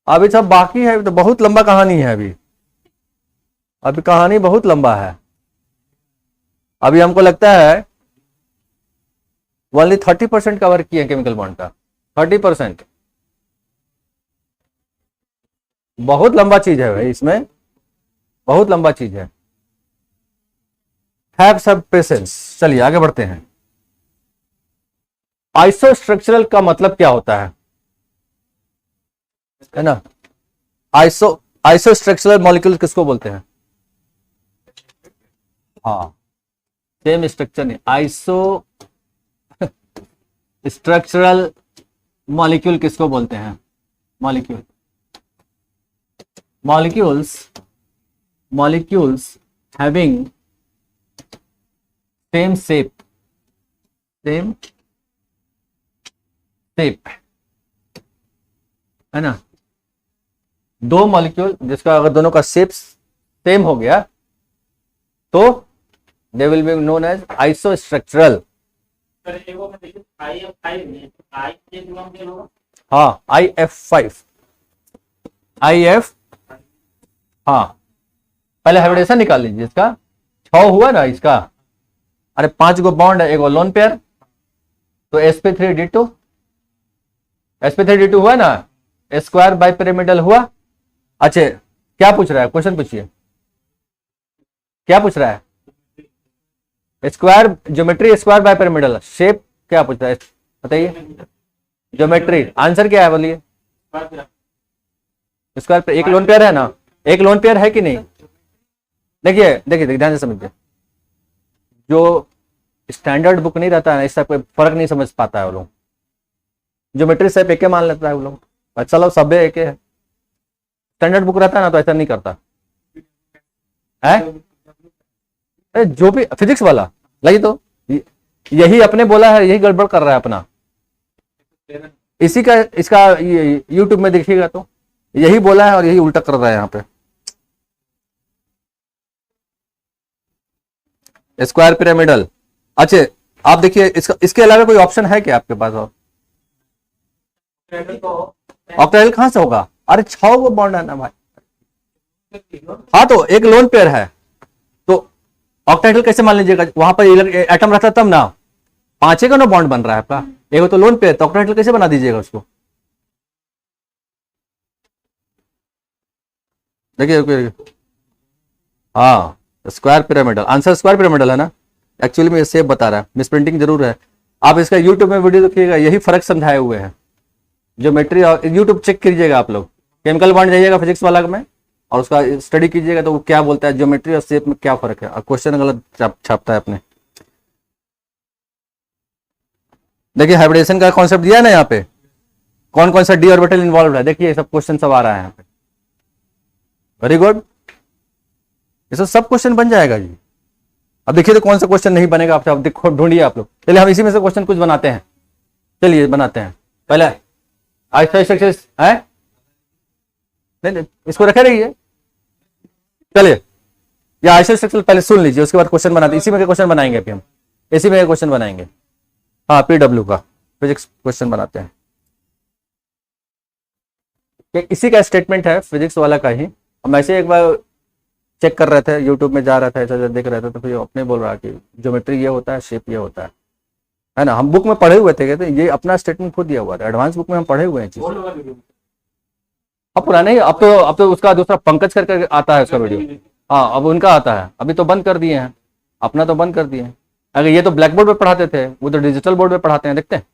अभी सब बाकी है, तो बहुत लंबा कहानी है, अभी कहानी बहुत लंबा है, अभी हमको लगता है ओनली 30% कवर किए केमिकल बॉन्ड का, 30%, बहुत लंबा चीज है भाई, इसमें बहुत लंबा चीज है, हैव सम पेशेंस। चलिए आगे बढ़ते हैं। आइसोस्ट्रक्चरल का मतलब क्या होता है ना, आइसोस्ट्रक्चरल मॉलिक्यूल किसको बोलते हैं, हाँ सेम स्ट्रक्चर नहीं, आइसो स्ट्रक्चरल मॉलिक्यूल किसको बोलते हैं, मॉलिक्यूल्स हैविंग सेम शेप, है ना, 2 मॉलिक्यूल जिसका अगर दोनों का शेप सेम हो गया तो they will be known as isostructural. हाँ IF5, हाँ पहले हाइब्रिडेशन निकाल लीजिए, इसका 6 हुआ ना इसका, अरे 5 गो बॉन्ड है, 1 लोन पेयर, तो sp3d2 sp3d2 हुआ ना, स्क्वायर बाई पिरामिडल हुआ। अच्छा क्या पूछ रहा है, क्वेश्चन पूछिए क्या पूछ रहा है। Square geometry square by pyramidal, shape क्या पूछ रहा है बताइए। ज्योमेट्री आंसर क्या है बोलिए। स्क्वायर पे एक लोन पेयर है ना, एक लोन पेयर है कि नहीं। देखिए देखिए ध्यान से समझिए, जो स्टैंडर्ड बुक नहीं रहता है इससे कोई फर्क नहीं समझ पाता है वो लोग। ज्योमेट्री शेप एक मान लेता है वो लोग, अच्छा लो सब एक है। स्टैंडर्ड बुक रहता है ना तो ऐसा नहीं करता है। जो भी फिजिक्स वाला लगी तो यही अपने बोला है, यही गड़बड़ कर रहा है अपना। इसी का इसका यूट्यूब में देखिएगा तो यही बोला है और यही उल्टा कर रहा है यहाँ पे। स्क्वायर पिरामिडल, अच्छा आप देखिए इसका, इसके अलावा कोई ऑप्शन है क्या आपके पास और। ऑक्टाहेड्रल कहां से होगा, अरे 6 वो बॉन्ड है ना भाई। हाँ तो एक लोन पेयर है तो ऑक्टाहेड्रल कैसे मान लीजिएगा, वहां पर एटम रहता तब ना। 5 का ना बॉन्ड बन रहा है आपका, एक तो लोन पेयर, तो ऑक्टाहेड्रल कैसे बना दीजिएगा उसको। देखिए हाँ square pyramidal, answer square pyramidal है ना। एक्चुअली में ये सेप बता रहा है, मिसप्रिंटिंग जरूर है। आप इसका यूट्यूब में वीडियो देखिएगा, यही फर्क समझाए हुए हैं। ज्योमेट्री और यूट्यूब चेक कीजिएगा आप लोग, केमिकल बॉन्ड जाइएगा फिजिक्स वाला में और उसका स्टडी कीजिएगा तो वो क्या बोलता है ज्योमेट्री और शेप में क्या फर्क है, और क्वेश्चन गलत छापता है अपने। देखिए हाइब्रिडेशन का कॉन्सेप्ट दिया है ना यहाँ पे, कौन कौन सा डी ऑर्बिटल इन्वॉल्व है, देखिए सब क्वेश्चन सब आ रहा है यहाँ पे। वेरी गुड, ये सब क्वेश्चन बन जाएगा जी। अब देखिए तो कौन सा क्वेश्चन नहीं बनेगा आपसे, अब देखो ढूंढिए आप लोग। चलिए हम इसी में से क्वेश्चन कुछ बनाते हैं, चलिए बनाते हैं। पहले आइसो स्ट्रक्चर है, नहीं इसको रखे रहिए। चलिए या आइसो स्ट्रक्चर पहले सुन लीजिए, उसके बाद क्वेश्चन बनाते, इसी में क्वेश्चन बनाएंगे अभी हम, इसी में क्वेश्चन बनाएंगे। हाँ पीडब्ल्यू का फिजिक्स क्वेश्चन बनाते हैं, इसी का स्टेटमेंट है फिजिक्स वाला का ही। हम ऐसे एक बार चेक कर रहे थे, यूट्यूब में जा रहा था ऐसा देख रहे थे तो फिर अपने बोल रहा कि ज्योमेट्री ये होता है, शेप ये होता है ना। हम बुक में पढ़े हुए थे, कहते ये अपना स्टेटमेंट खुद दिया हुआ था, एडवांस बुक में हम पढ़े हुए हैं चीज। अब पुराना ही, अब तो उसका दूसरा पंकज करके आता है उसका वीडियो। हाँ अब उनका आता है, अभी तो बंद कर दिए हैं, अपना तो बंद कर दिए हैं। अगर ये तो ब्लैक बोर्ड पे पढ़ाते थे, वो तो डिजिटल बोर्ड पे पढ़ाते हैं, देखते हैं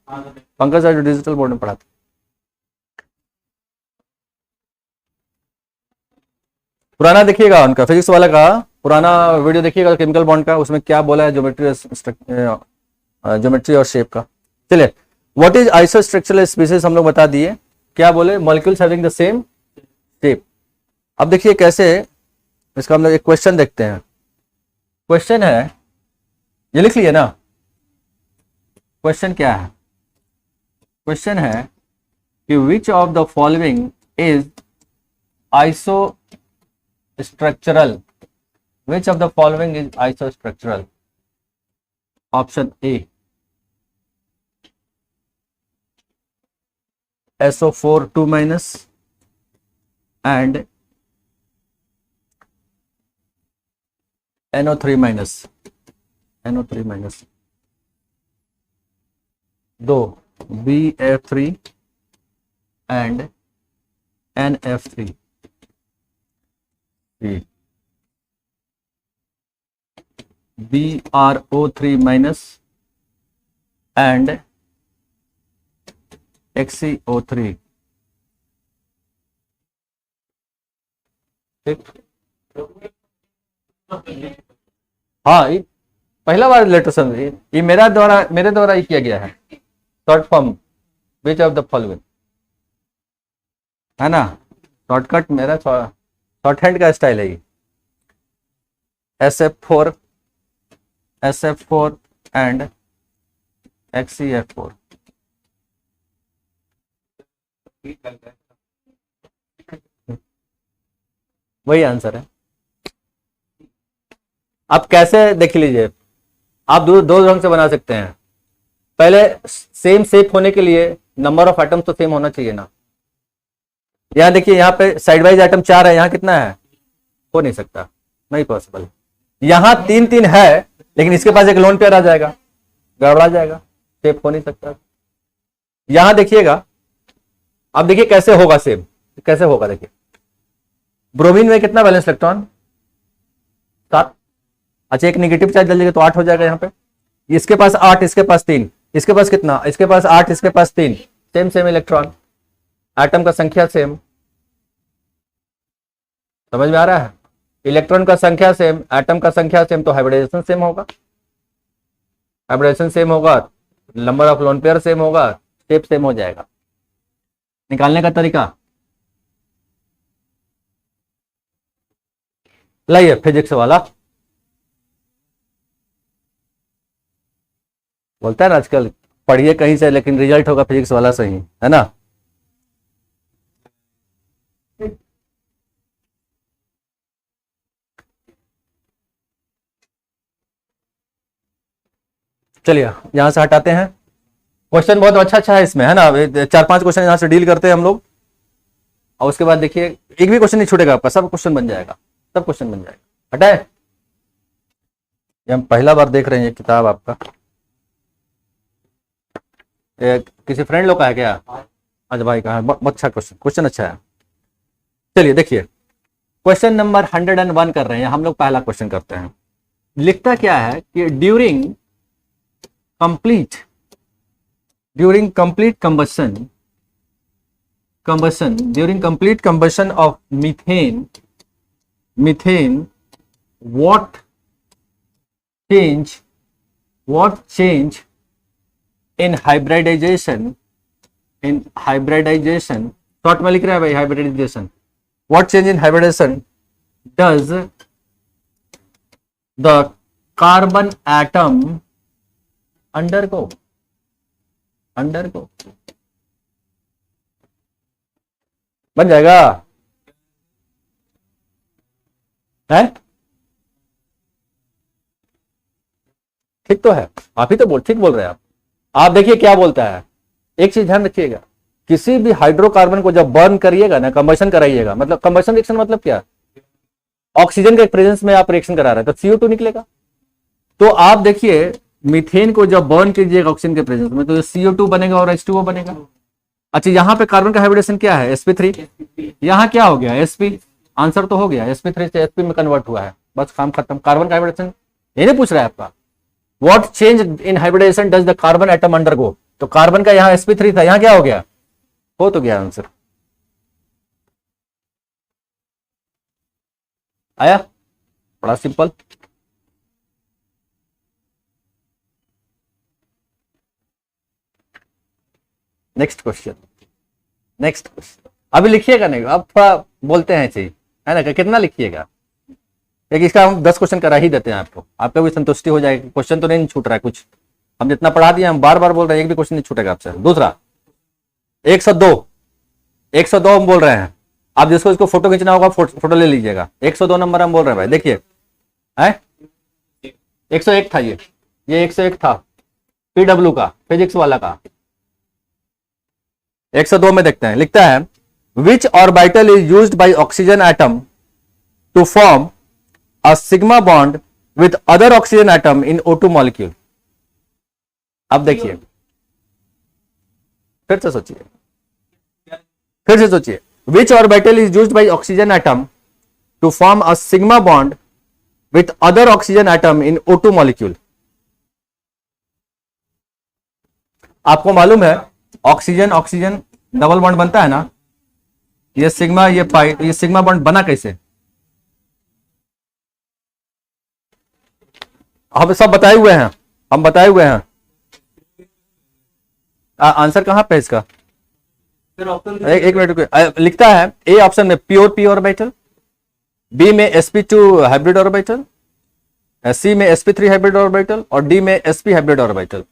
पंकज जो डिजिटल बोर्ड में पढ़ाते हैं। पुराना देखिएगा उनका फिजिक्स वाला का पुराना वीडियो देखिएगा केमिकल बॉन्ड का, उसमें क्या बोला है ज्योमेट्री और शेप का। चलिए व्हाट इज आइसोस्ट्रक्चरल स्पीसीज हम लोग बता दिए, क्या बोले molecules having the same shape. अब देखिए कैसे इसका हम लोग एक क्वेश्चन देखते हैं। क्वेश्चन है, ये लिख लिए ना, क्वेश्चन क्या है। क्वेश्चन है कि which of the following is isostructural, which of the following is isostructural? Option A SO4 2 minus and NO3 minus, NO3 minus, 2 BF3 and NF3, 3 BRO3 minus and XCO3। ठीक, हाँ ये पहला बार लेटर समझ, ये मेरे द्वारा ही किया गया है। Short form which of the following है ना, शॉर्टकट मेरा शॉर्ट हैंड का स्टाइल है ये। SF4 and XCF4। वही आंसर है। आप कैसे देख लीजिए, आप दो ढंग से बना सकते हैं। पहले सेम शेप होने के लिए नंबर ऑफ एटम्स तो सेम होना चाहिए ना। यहां देखिए, यहाँ पे साइड वाइज एटम 4 है, यहाँ कितना है, हो नहीं सकता, नहीं पॉसिबल। यहां 3 3 है लेकिन इसके पास एक लोन पेयर आ जाएगा, गड़बड़ा जाएगा। शेप हो नहीं सकता। यहां देखिएगा, अब देखिए कैसे होगा सेम, कैसे होगा देखिए। ब्रोमीन में कितना बैलेंस इलेक्ट्रॉन? 7। अच्छा, एक नेगेटिव चार्ज डालिएगा तो 8 हो जाएगा यहाँ पे। इसके पास 8, इसके पास 3, इसके पास कितना? इसके पास 8, इसके पास 3, सेम सेम इलेक्ट्रॉन, एटम का संख्या सेम। समझ में आ रहा है? इलेक्ट्रॉन का संख्या सेम, एटम का संख्या सेम, तो हाइब्रिडाइजेशन सेम होगा। हाइब्रिडाइजेशन सेम होगा, number of lone pair same होगा, शेप सेम हो जाएगा। निकालने का तरीका लाइए, फिजिक्स वाला बोलता है ना आजकल, पढ़िए कहीं से लेकिन रिजल्ट होगा फिजिक्स वाला सही, है ना? चलिए यहां से हटाते हैं। क्वेश्चन बहुत अच्छा अच्छा है इसमें, है ना? 4-5 क्वेश्चन यहां से डील करते हैं हम लोग, और उसके बाद देखिए एक भी क्वेश्चन नहीं छूटेगा आपका, सब क्वेश्चन बन जाएगा, सब क्वेश्चन बन जाएगा। हटाए, ये हम पहला बार देख रहे हैं ये किताब आपका। किसी फ्रेंड लोग का है क्या? अच्छा भाई का है, बहुत अच्छा क्वेश्चन, क्वेश्चन अच्छा है। चलिए देखिए, क्वेश्चन नंबर 101 कर रहे हैं हम लोग। पहला क्वेश्चन करते हैं। लिखता क्या है कि during complete combustion of methane, what change in hybridization, short में लिख रहा है भाई hybridization, what change in hybridization does the carbon atom undergo? बन जाएगा है? ठीक तो है, आप ही तो ठीक बोल रहे हैं आप देखिए क्या बोलता है। एक चीज ध्यान रखिएगा, किसी भी हाइड्रोकार्बन को जब बर्न करिएगा ना, कंबशन कराइएगा, मतलब कंबशन रिएक्शन मतलब क्या? ऑक्सीजन के प्रेजेंस में आप रिएक्शन करा रहे हैं तो CO2 निकलेगा। तो आप देखिए मीथेन को जब बर्न कीजिएगा ऑक्सीजन के प्रेजेंस में तो CO2 बनेगा और H2O बनेगा। अच्छा, यहाँ पे कार्बन का हाइब्रिडेशन क्या है? sp3। यहाँ क्या हो गया? sp। आंसर तो हो गया, sp3 से sp में कन्वर्ट हुआ है, बस काम खत्म। कार्बन का हाइब्रिडेशन ये नहीं पूछ रहा है आपका, what change in hybridisation does the carbon atom undergo. तो कार्बन का यहाँ sp3 था, यहाँ क्या हो गया? हो तो गया आंसर। आया? बड़ा सिंपल। Next question. अभी लिखिएगा नहीं, अब थोड़ा बोलते हैं चाहिए, है ना? कितना लिखिएगा? एक इसका हम 10 क्वेश्चन करा ही देते हैं आपको, आपका भी संतुष्टि हो जाएगी। क्वेश्चन तो नहीं छूट रहा है कुछ, हम जितना पढ़ा दिए हम बार बार बोल रहे हैं, एक भी क्वेश्चन नहीं छूटेगा आपसे। दूसरा 102 हम बोल रहे हैं, आप जिसको इसको फोटो खींचना होगा फोटो ले लीजिएगा। 102 नंबर हम बोल रहे हैं भाई, देखिए है 101 था, ये 101 था PW का, फिजिक्स वाला का। 102 में देखते हैं, लिखता है which orbital is used by oxygen atom to form a sigma bond with other oxygen atom in O2 molecule. अब देखिए, फिर से सोचिए, which orbital is used by oxygen atom to form a sigma bond with other oxygen atom in O2 molecule. आपको मालूम है oxygen double bond बनता है ना, ये सिग्मा ये पाई, ये सिग्मा बॉन्ड बना कैसे? हम सब बताए हुए हैं, आंसर कहां पे इसका? एक मिनट लिखता है ए ऑप्शन में प्योर p ऑर्बिटल, बी में sp2 हाइब्रिड ऑर्बिटल, सी में sp3 हाइब्रिड ऑर्बिटल और डी में sp हाइब्रिड ऑर्बिटल।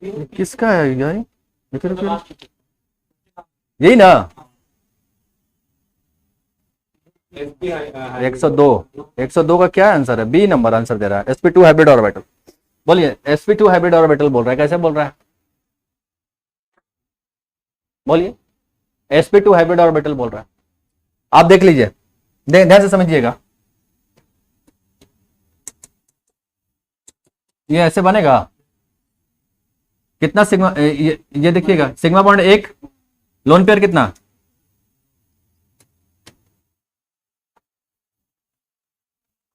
किसका है यार? यही ना 102 का क्या आंसर है? बी नंबर आंसर दे रहा है, sp2 हाइब्रिड ऑर्बिटल। बोलिए sp2 हाइब्रिड ऑर्बिटल बोल रहा है, कैसे बोल रहा है? बोलिए sp2 हाइब्रिड ऑर्बिटल बोल रहा है। आप देख लीजिए, ध्यान से समझिएगा। ये ऐसे बनेगा, कितना सिग्मा, ये देखिएगा सिग्मा बॉन्ड एक, लोन पेयर कितना,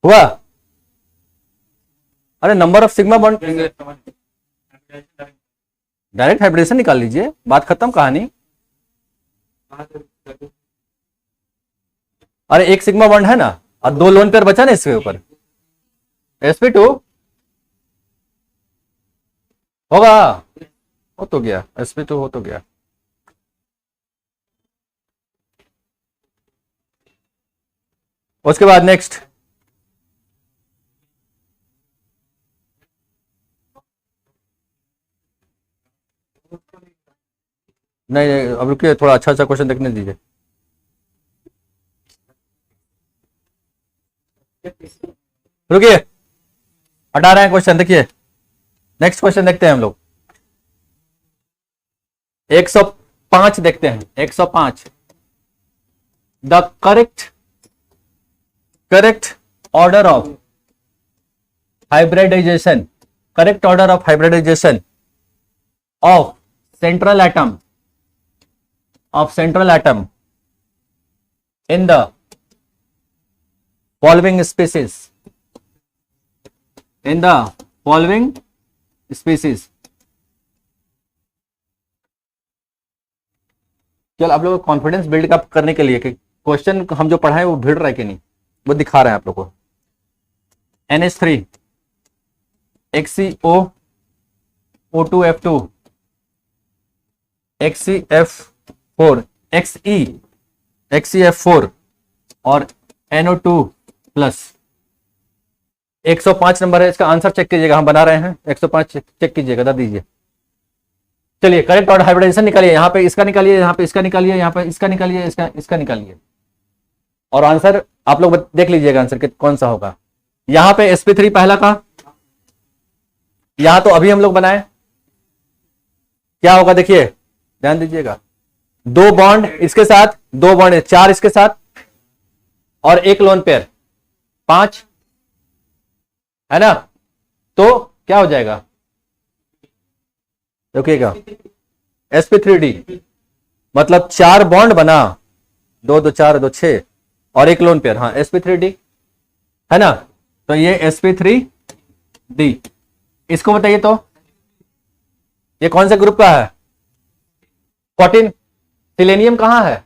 हुआ? अरे number of sigma bond, direct hybridisation निकाल लीजिए, बात खत्म कहानी। अरे एक सिग्मा बॉन्ड है ना और दो लोन पेयर बचा ना इसके ऊपर, sp2 होगा, हो तो गया, sp2 हो तो गया। उसके बाद नेक्स्ट, नहीं अब रुकिए, थोड़ा अच्छा अच्छा क्वेश्चन देखने दीजिए। रुकिए, हटा रहे हैं क्वेश्चन, देखिए नेक्स्ट क्वेश्चन देखते हैं हम लोग। 105 देखते हैं, 105। The correct order of hybridisation, correct order of hybridisation of central atom, in the following species, चल आप लोग कॉन्फिडेंस बिल्ड अप करने के लिए कि क्वेश्चन हम जो पढ़ाए वो भिड़ रहा है कि नहीं, वो दिखा रहे हैं आप लोग को। NH3 XCO O2F2 XCF4 XeF4 और NO2 प्लस। 105 नंबर है, इसका आंसर चेक कीजिएगा, हम बना रहे हैं 105 चेक कीजिएगा, दे दीजिए। चलिए करेक्ट ऑर्डर हाइब्रिडाइजेशन निकालिए, यहाँ पे इसका निकालिए, यहाँ पे इसका निकालिए, यहाँ पे इसका निकालिए, इसका निकालिए, और आंसर आप लोग देख लीजिएगा आंसर कौन सा होगा। यहाँ पे sp3 पहला का, यहां तो अभी हम लोग बनाए, क्या होगा देखिए, ध्यान दीजिएगा, दो बॉन्ड इसके साथ, दो बॉन्ड 4 इसके साथ, और एक लोन पेयर 5 है ना, तो क्या हो जाएगा, देखिएगा sp3d, मतलब 4 बॉन्ड बना, 2 2 4 2 6 और एक लोन पेयर, हाँ sp3d है ना, तो ये sp3d। इसको बताइए तो ये कौन से ग्रुप का है, 14। सिलेनियम कहां है,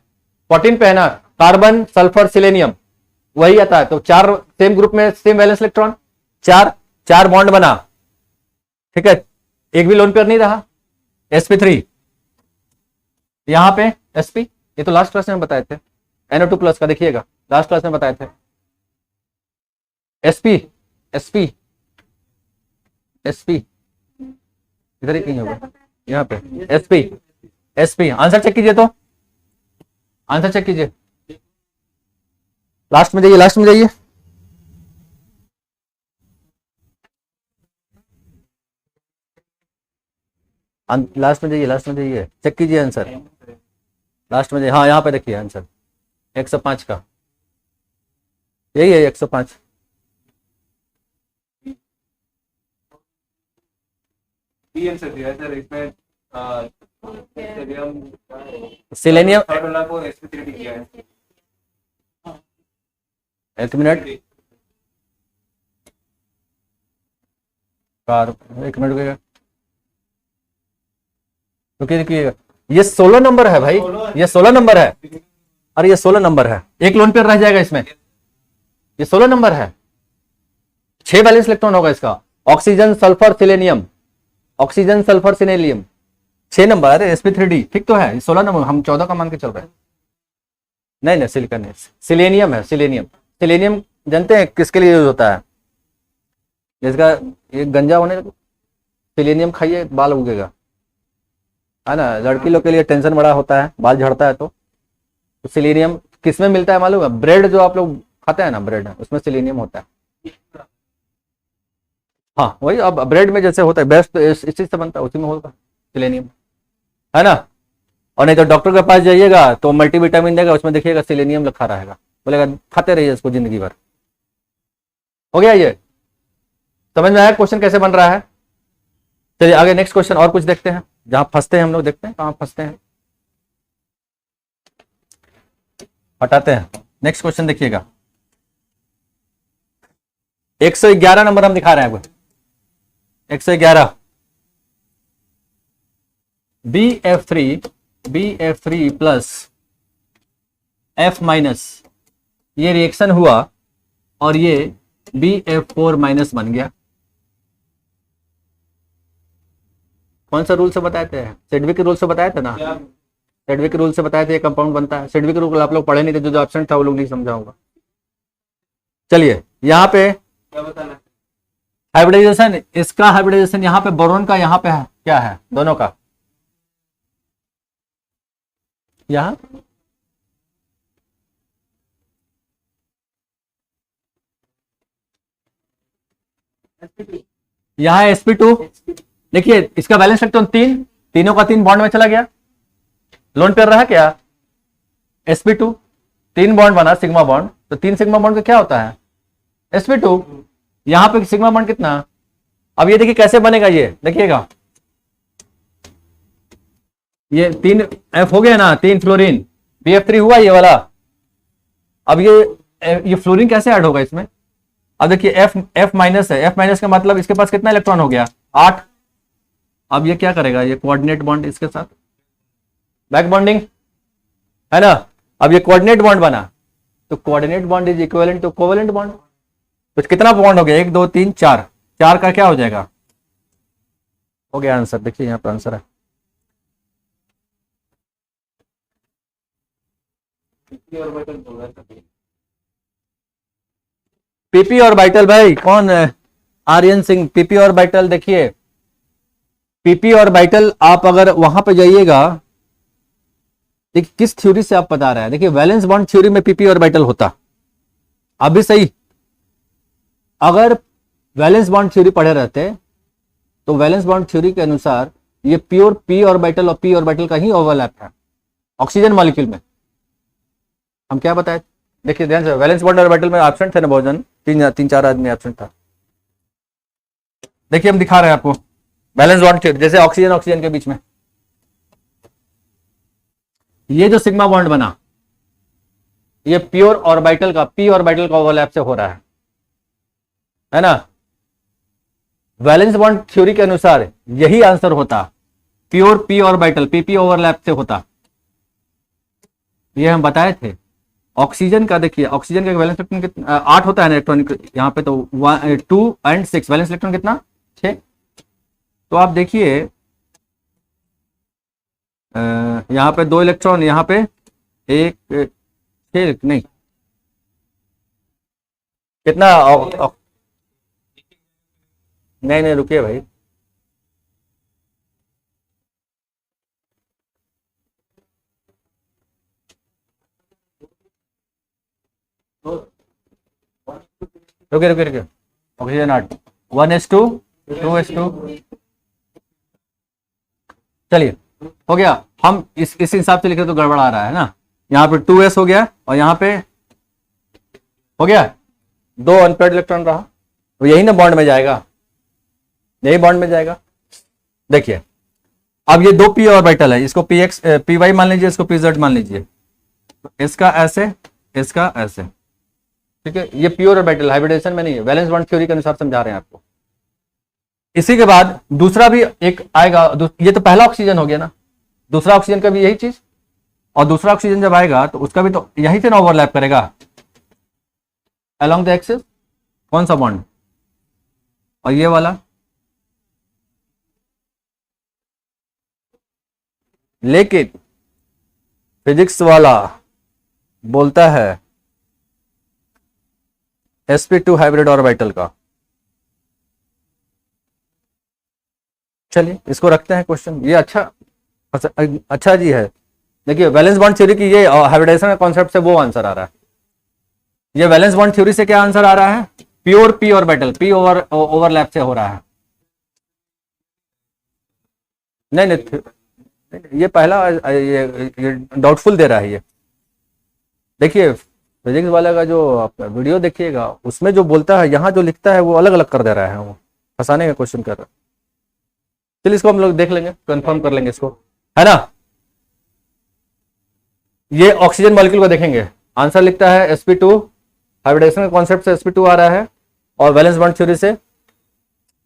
14 पे है ना, कार्बन सल्फर सिलेनियम वही आता है, तो 4 सेम ग्रुप में सेम वैलेंस इलेक्ट्रॉन, 4 बॉन्ड बना, ठीक है, एक भी लोन पेयर नहीं रहा, sp3 यहां पे sp, ये तो लास्ट क्लास में बताए थे, NO2 प्लस का देखिएगा, लास्ट क्लास में बताए थे, sp इधर ही कहीं होगा, यहाँ पे sp आंसर चेक कीजिए, तो आंसर चेक कीजिए, लास्ट में जाइए, लास्ट में जाइए, लास्ट में जाइए, लास्ट में जाइए, चेक कीजिए आंसर, लास्ट में जाइए, हाँ यहाँ पे देखिए आंसर 105 का, यही है 105। सिलेनियम, एक मिनट, एक मिनट रुकिएगा, देखिएगा, ये 16 नंबर है भाई, ये 16 नंबर है, अरे ये 16 नंबर है, एक लोन पेयर रह जाएगा इसमें, ये 16 नंबर है, 6 वैलेंस इलेक्ट्रॉन होगा इसका, oxygen sulphur selenium, oxygen sulphur selenium 6 number, अरे sp3d ठीक तो है, 16 नंबर, हम 14 का मान के चल रहे हैं, नहीं सिलिकॉन है, सिलेनियम है, सिलेनियम जानते हैं किसके लिए यूज होता है, जिसका ये गंजा होने, सिलेनियम खाइए बाल उगेगा, है ना, लड़की लोग के लिए टेंशन बड़ा होता है, बाल झड़ता है, तो सिलेनियम किसमें मिलता है मालूम है, ब्रेड जो आप लोग खाते हैं ना, ब्रेड उसमें सिलेनियम होता है, हाँ वही, अब ब्रेड में जैसे होता है बेस्ट, तो इस चीज से बनता है, उसी में होगा सिलेनियम, है ना, और नहीं तो डॉक्टर के पास जाइएगा तो मल्टीविटामिन देगा, उसमें देखिएगा सिलेनियम लिखा रहेगा, बोलेगा खाते रहिए इसको जिंदगी भर, हो गया ये समझ में आया क्वेश्चन कैसे बन रहा है? चलिए आगे नेक्स्ट क्वेश्चन और कुछ देखते हैं, जहां फंसते हैं हम लोग, देखते हैं कहां फंसते हैं, हटाते हैं। नेक्स्ट क्वेश्चन देखिएगा, 111 नंबर हम दिखा रहे हैं आपको, 111 BF3 प्लस F माइनस, ये रिएक्शन हुआ और ये BF4 माइनस बन गया। कौन सा रूल से बताए थे? सेडविक रूल से बताए थे ना, सेडविक रूल से बताए थे ये कंपाउंड बनता है। सेडविक रूल आप लोग पढ़े नहीं थे, जो एब्सेंट था वो लोग नहीं समझाऊंगा। चलिए यहां पे क्या बताना है, हाइब्रिडाइजेशन, इसका हाइब्रिडाइजेशन यहाँ पे बोरोन का, यहाँ पे है क्या है, दोनों का यहां यहाँ है sp2। देखिए इसका बैलेंस इलेक्ट्रॉन 3, तीनों का 3 बॉन्ड में चला गया, लोन पेयर रहा क्या, sp2, 3 बॉन्ड बना सिग्मा बॉन्ड, तो 3 सिग्मा बॉन्ड का क्या होता है sp2। यहां पे सिग्मा बॉन्ड कितना, अब ये देखिए कैसे बनेगा, ये देखिएगा ये 3 F हो गया ना, 3 फ्लोरीन, BF3 हुआ ये वाला। अब ये फ्लोरीन कैसे ऐड होगा इसमें, अब देखिए F माइनस है, F माइनस का मतलब इसके पास कितना इलेक्ट्रॉन हो गया, 8। अब ये क्या करेगा, ये कोऑर्डिनेट बॉन्ड इसके साथ बैक बॉन्डिंग है ना। अब ये कोऑर्डिनेट बॉन्ड बना, तो coordinate bond is equivalent to covalent bond. तो कितना बॉन्ड हो गया, 1 2 3 4, 4 का क्या हो जाएगा, हो गया आंसर। देखिए यहां पर आंसर है पीपी ऑर्बिटल। भाई कौन है, आर्यन सिंह, पीपी ऑर्बिटल। देखिए पीपी ऑर्बिटल आप अगर वहां पे जाइएगा, देखिए किस थ्योरी से आप बता रहे हैं, देखिए वैलेंस बॉन्ड थ्योरी में पीपी ऑर्बिटल होता, अब भी सही। अगर वैलेंस बॉन्ड थ्योरी पढ़े रहते तो वैलेंस बॉन्ड थ्योरी के अनुसार ये प्योर पी ऑर्बिटल और पी ऑर्बिटल का ही ओवरलैप है ऑक्सीजन मॉलिक्यूल में। हम क्या बताए, देखिए ध्यान से, वैलेंस बॉन्ड ऑर्बिटल में एब्सेंट थे ना बहुत जन, 3-4 आदमी एब्सेंट था। देखिए हम दिखा रहे हैं आपको वैलेंस बॉन्ड थ्योरी, जैसे ऑक्सीजन ऑक्सीजन के बीच में ये जो सिग्मा बॉन्ड बना, ये प्योर ऑर्बिटल का, पी ऑर्बिटल का ओवरलैप से हो रहा है ना। वैलेंस बॉन्ड थ्योरी के अनुसार यही आंसर होता, pure P orbital PP overlap से होता, ये हम बताए थे। ऑक्सीजन का देखिए, ऑक्सीजन का वैलेंस इलेक्ट्रॉन कितना, 8 होता है ना इलेक्ट्रॉनिक, यहाँ पे तो 2 और 6 वैलेंस इलेक्ट्रॉन कितना, 6। तो आप देखिए यहाँ पे 2 इलेक्ट्रॉन, यहाँ पे 6 नहीं कितना, नहीं रुकिए भाई, रुकिए ऑक्सीजन 8, 1s2 2s2, चलिए हो गया। हम इस हिसाब से लिखे तो गड़बड़ आ रहा है ना, यहाँ पे 2s हो गया और यहाँ पे हो गया 2 अनपेयर्ड इलेक्ट्रॉन रहा, तो यही ना बॉन्ड में जाएगा, यही बॉन्ड में जाएगा। देखिए अब ये 2 पी ऑर्बिटल है, इसको px py मान लीजिए, इसको pz मान लीजिए, तो इसका ऐसे, इसका ऐसे, ठीक है। ये प्योर ऑर्बिटल हाइब्रिडेशन में नहीं है, वैलेंस बॉन्ड थ्योरी के अनुसार समझा रहे हैं आपको। इसी के बाद दूसरा भी एक आएगा, ये तो पहला ऑक्सीजन हो गया ना, दूसरा ऑक्सीजन का भी यही चीज, और दूसरा ऑक्सीजन जब आएगा तो उसका भी तो यहीं से ना ओवरलैप करेगा अलोंग द एक्सिस, कौन सा बॉन्ड, और ये वाला। लेकिन फिजिक्स वाला बोलता है sp2 हाइब्रिड ऑर्बिटल का। चलिए इसको रखते हैं क्वेश्चन, ये अच्छा जी है। देखिए वैलेंस बॉन्ड थ्योरी की ये हाइब्रिडाइजेशन का कॉन्सेप्ट से वो आंसर आ रहा है, ये वैलेंस बॉन्ड थ्योरी से क्या आंसर आ रहा है, pure P orbital P overlap से हो रहा है। नहीं ये पहला, ये डाउटफुल दे रहा है ये। देखिए फिजिक्स वाला का जो वीडियो देखिएगा, उसमें जो बोलता है, यहाँ जो लिखता है वो अलग अलग कर दे रहा है वो। फंसाने का क्वेश्चन कर रहा है। चलिए इसको हम लोग देख लेंगे, कंफर्म कर लेंगे इसको, है ना। ये ऑक्सीजन मॉलिक्यूल को देखेंगे, आंसर लिखता है sp2, हाइब्रिडाइजेशन के कॉन्सेप्ट से sp2 आ रहा है और वैलेंस बॉन्ड थ्योरी से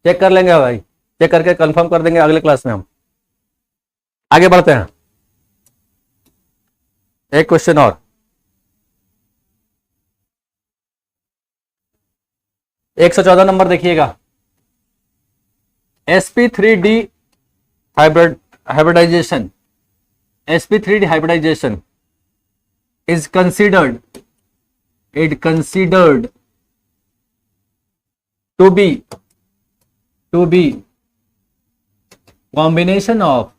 चेक कर लेंगे भाई, चेक करके कंफर्म कर देंगे अगले क्लास में हम। आगे बढ़ते हैं, एक क्वेश्चन और, 114 नंबर देखिएगा। sp3d hybridization, sp3d hybridization is considered to be combination of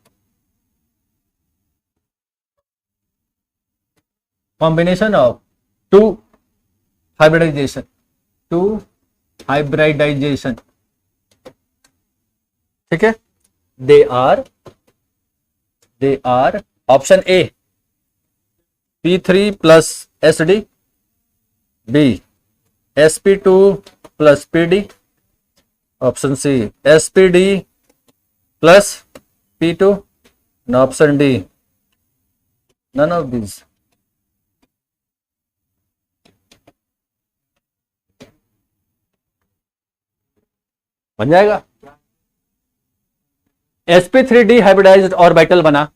two hybridization, ठीक है। They are option A P3 plus SD, B sp2 plus PD, option C SPD plus P2, option D none of this. बन जाएगा। sp3d hybridised orbital बना,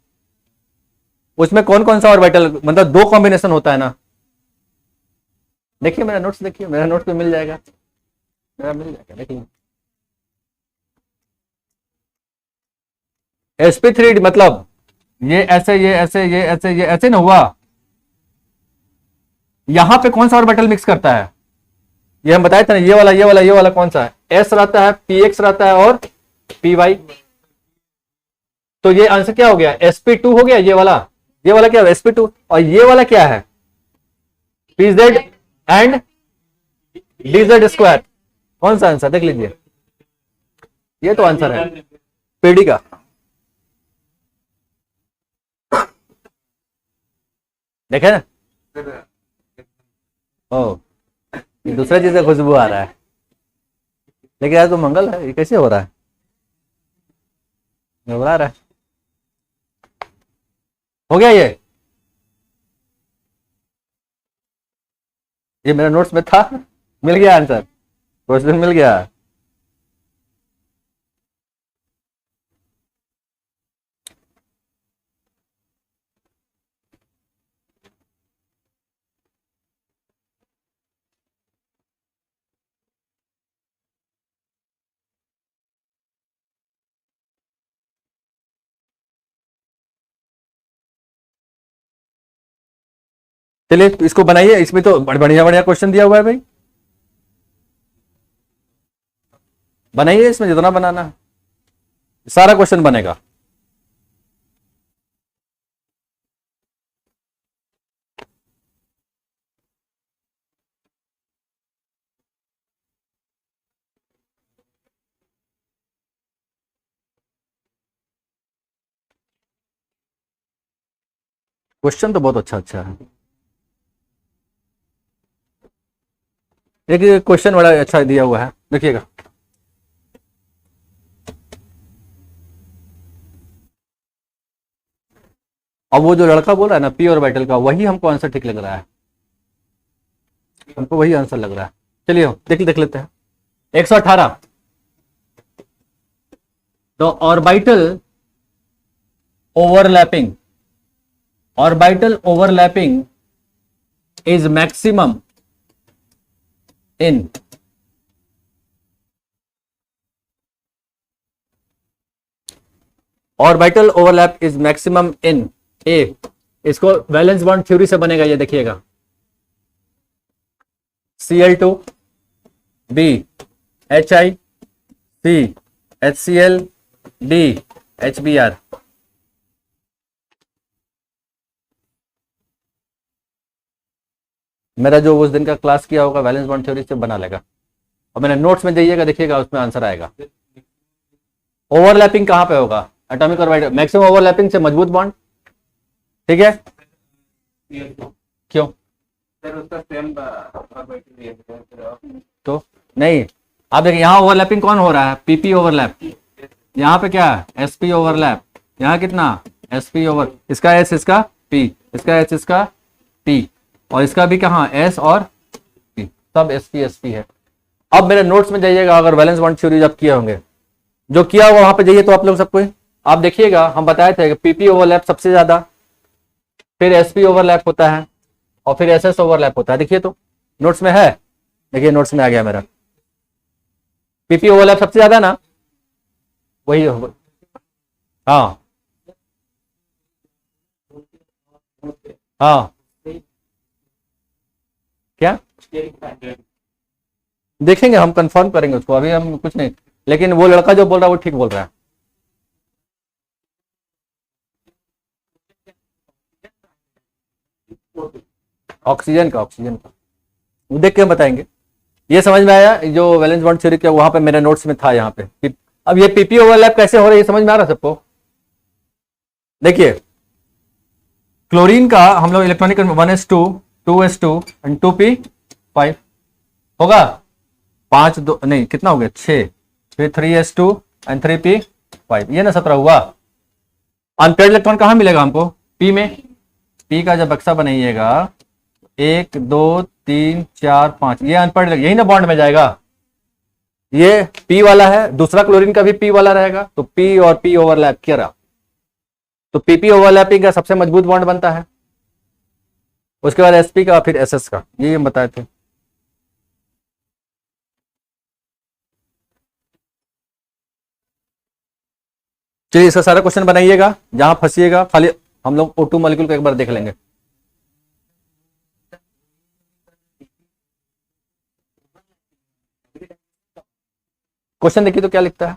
उसमें कौन कौन सा orbital, मतलब दो कॉम्बिनेशन होता है ना। देखिए मेरा नोट्स, देखिए मेरा नोट्स में मिल जाएगा, देखिए sp3d मतलब ये ऐसे ये ऐसे ये ऐसे ये ऐसे ना हुआ। यहां पे कौन सा ऑर्बिटल मिक्स करता है, ये हम बताए थे ना, ये वाला कौन सा है, s रहता है, px रहता है और py। तो ये आंसर क्या हो गया, sp2 हो गया। ये वाला क्या है, sp2, और ये वाला क्या है, pz एंड dz स्क्वायर। कौन सा आंसर देख लीजिए, ये तो आंसर है पीडी का। देखे ना, ओ ये दूसरा चीज से खुशबू आ रहा है, लेकिन यार तो मंगल है, ये कैसे हो रहा है, घबरा रहा है। हो गया ये मेरा नोट्स में था, मिल गया आंसर, क्वेश्चन मिल गया। चलिए इसको बनाइए, इसमें तो बढ़िया बढ़िया क्वेश्चन दिया हुआ है भाई, बनाइए इसमें जितना बनाना है, सारा क्वेश्चन बनेगा। क्वेश्चन तो बहुत अच्छा है। एक क्वेश्चन बड़ा अच्छा दिया हुआ है, देखिएगा। अब वो जो लड़का बोल रहा है ना पी ऑर्बिटल का, वही हमको आंसर ठीक लग रहा है, हमको वही आंसर लग रहा है। चलिए देख लेते हैं। 118, the orbital overlapping is maximum in orbital overlap is maximum in A. इसको वैलेंस बॉन्ड थ्योरी से बनेगा, ये देखिएगा, Cl2 B Hi C HCl D HBr। मेरा जो उस दिन का क्लास किया होगा वैलेंस बॉन्ड थ्योरी से बना लेगा, और मैंने नोट्स में जाइएगा, देखिएगा उसमें आंसर आएगा। ओवरलैपिंग कहां पे होगा, एटॉमिक ऑर्बिटल, मैक्सिमम ओवरलैपिंग से मजबूत बॉन्ड, ठीक है। क्यों, सर उसका सेम तो नहीं, आप देखिए यहाँ ओवरलैपिंग कौन हो रहा है, पीपी ओवरलैप। यहाँ पे क्या है, एसपी ओवरलैप। यहाँ कितना, एसपी ओवर, इसका एस इसका पी, इसका एस इसका टी, और इसका भी कहाँ एस और पी, सब एसपी एसपी है। अब मेरे नोट्स में जाइएगा, अगर वैलेंस बॉन्ड थ्योरी जब किए होंगे, जो किया होगा वहां पे जाइए तो आप लोग सबको आप देखिएगा, हम बताए थे कि पीपी ओवरलैप सबसे ज्यादा, फिर एसपी ओवरलैप होता है, और फिर एसएस ओवरलैप होता है। देखिए तो नोट्स में है, देखिए नोट्स में आ गया मेरा, पीपी ओवरलैप सबसे ज्यादा ना, वही होगा। हाँ हाँ, क्या देखेंगे, हम कंफर्म करेंगे उसको, अभी हम कुछ नहीं, लेकिन वो लड़का जो बोल रहा है वो ठीक बोल रहा है। ऑक्सीजन का वो देख के हम बताएंगे। ये समझ में आया जो वैलेंस बॉन्ड थ्योरी का, वहां पे मेरे नोट्स में था यहाँ पे। अब ये पीपी ओवरलैप कैसे हो रहा है, ये समझ में आ रहा है सबको। देखिए क्लोरीन का हम लोग electronic 1s2 2s2 and 2p5 होगा, 5 2 नहीं कितना हो गया 6, फिर 3s2 एंड 3p5, ये ना 17 हुआ। अनपेयर्ड इलेक्ट्रॉन कहां मिलेगा हमको, पी में। पी का जब बक्सा बनाइएगा 1 2 3 4 5, ये अनपेयर्ड यही ना बॉन्ड में जाएगा, ये पी वाला है, दूसरा क्लोरीन का भी पी वाला रहेगा, तो पी और पी ओवरलैप किया रहा, तो पीपी ओवरलैपिंग का सबसे मजबूत बॉन्ड बनता है। उसके बाद एसपी का, फिर एसएस का, ये हम बताए थे। चलिए इसका सारा क्वेश्चन बनाइएगा, जहां फंसिएगा खाली हम लोग O2 मॉलिक्यूल को एक बार देख लेंगे। क्वेश्चन देखिए तो क्या लिखता है,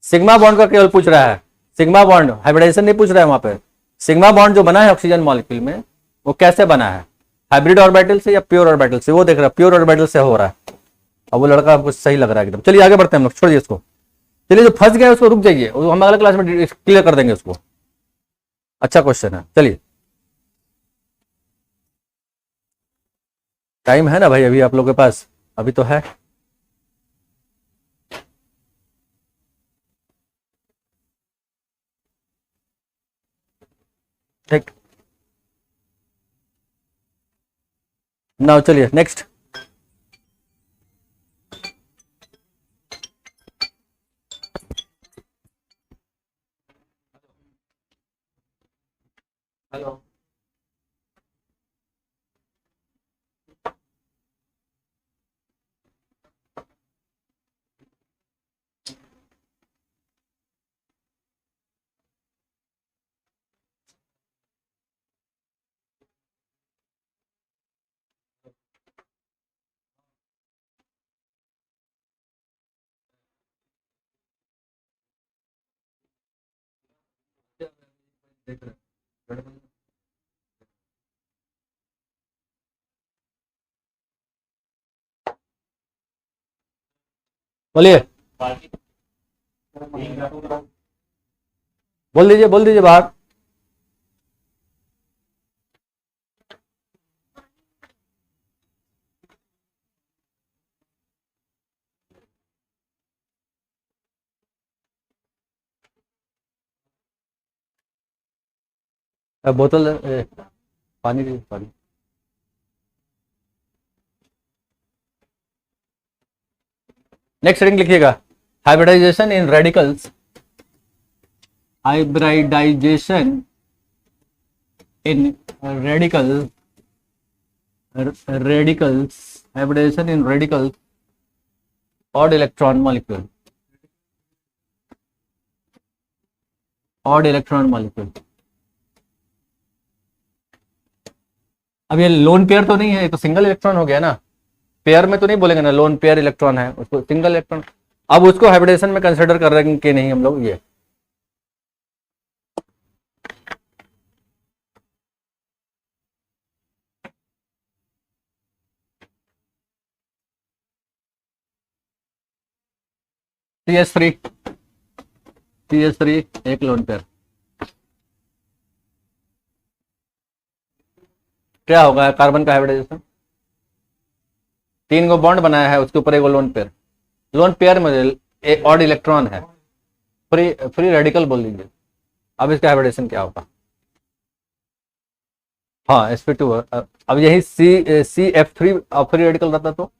सिग्मा बॉन्ड का केवल पूछ रहा है, सिग्मा बॉन्ड हाइब्रिडाइजेशन नहीं पूछ रहा है वहां पे। सिग्मा बॉन्ड जो बना है ऑक्सीजन मॉलिक्यूल में, वो कैसे बना है, हाइब्रिड ऑर्बिटल से या प्योर ऑर्बिटल से, वो देख रहा है प्योर ऑर्बिटल से हो रहा है। अब वो लड़का आपको सही लग रहा है एकदम। चलिए आगे बढ़ते हैं हम लोग, छोड़िए इसको। चलिए जो फंस गया उसको रुक जाइए, हम अगले क्लास में क्लियर कर देंगे उसको। अच्छा क्वेश्चन है, चलिए टाइम है ना भाई अभी आप लोग के पास, अभी तो है। ठीक, नाउ चलिए नेक्स्ट। हेलो, बोलिए, बोल दीजिए बाहर। बोतल पानी दीजिए, पानी। नेक्स्ट हेडिंग लिखिएगा, hybridisation in radicals, hybridisation in radical, radicals, hybridisation in radicals odd electron molecule, odd electron molecule. अब ये लोन पेयर तो नहीं है, ये तो सिंगल इलेक्ट्रॉन हो गया ना, पेयर में तो नहीं बोलेंगे ना, लोन पेयर इलेक्ट्रॉन है, उसको सिंगल इलेक्ट्रॉन। अब उसको हाइब्रिडेशन में कंसिडर कर रहे हैं कि नहीं हम लोग, ये CH3, CH3 एक लोन पेयर, क्या होगा कार्बन का हाइब्रिडाइजेशन, 3 गो बॉन्ड बनाया है उसके ऊपर एक लोन पेयर, लोन पेयर में ऑड इलेक्ट्रॉन है, फ्री फ्री रेडिकल बोल लीजिए। अब इसका हाइब्रिडेशन क्या होगा? हाँ sp2। अब यही CF3 फ्री रेडिकल रहता तो,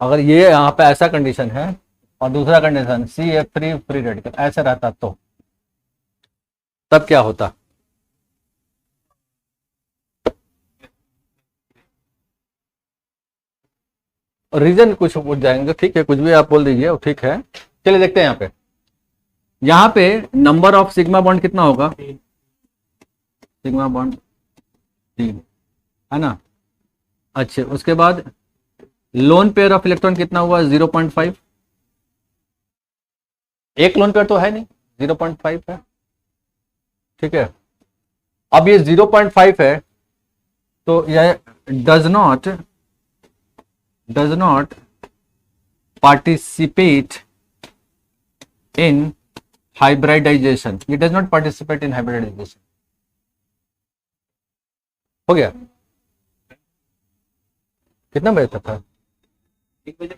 अगर ये यहाँ पे ऐसा कंडीशन है और दूसरा कंडीशन CF3 फ्री रेडिकल ऐसा रहता तो तब क्या होता? रीजन कुछ पूछ जाएंगे, ठीक है, कुछ भी आप बोल दीजिए, ठीक है। चलिए देखते हैं यहाँ पे नंबर ऑफ सिग्मा बॉन्ड कितना होगा? सिग्मा बॉन्ड 3 है ना। अच्छा, उसके बाद लोन पेयर ऑफ इलेक्ट्रॉन कितना हुआ? 0.5। एक लोन पेयर तो है नहीं, 0.5 है, ठीक है। अब ये 0.5 है तो यह does not participate in hybridisation. ये does not participate in hybridisation. हो गया? कितना बजे तक था? 1 बजे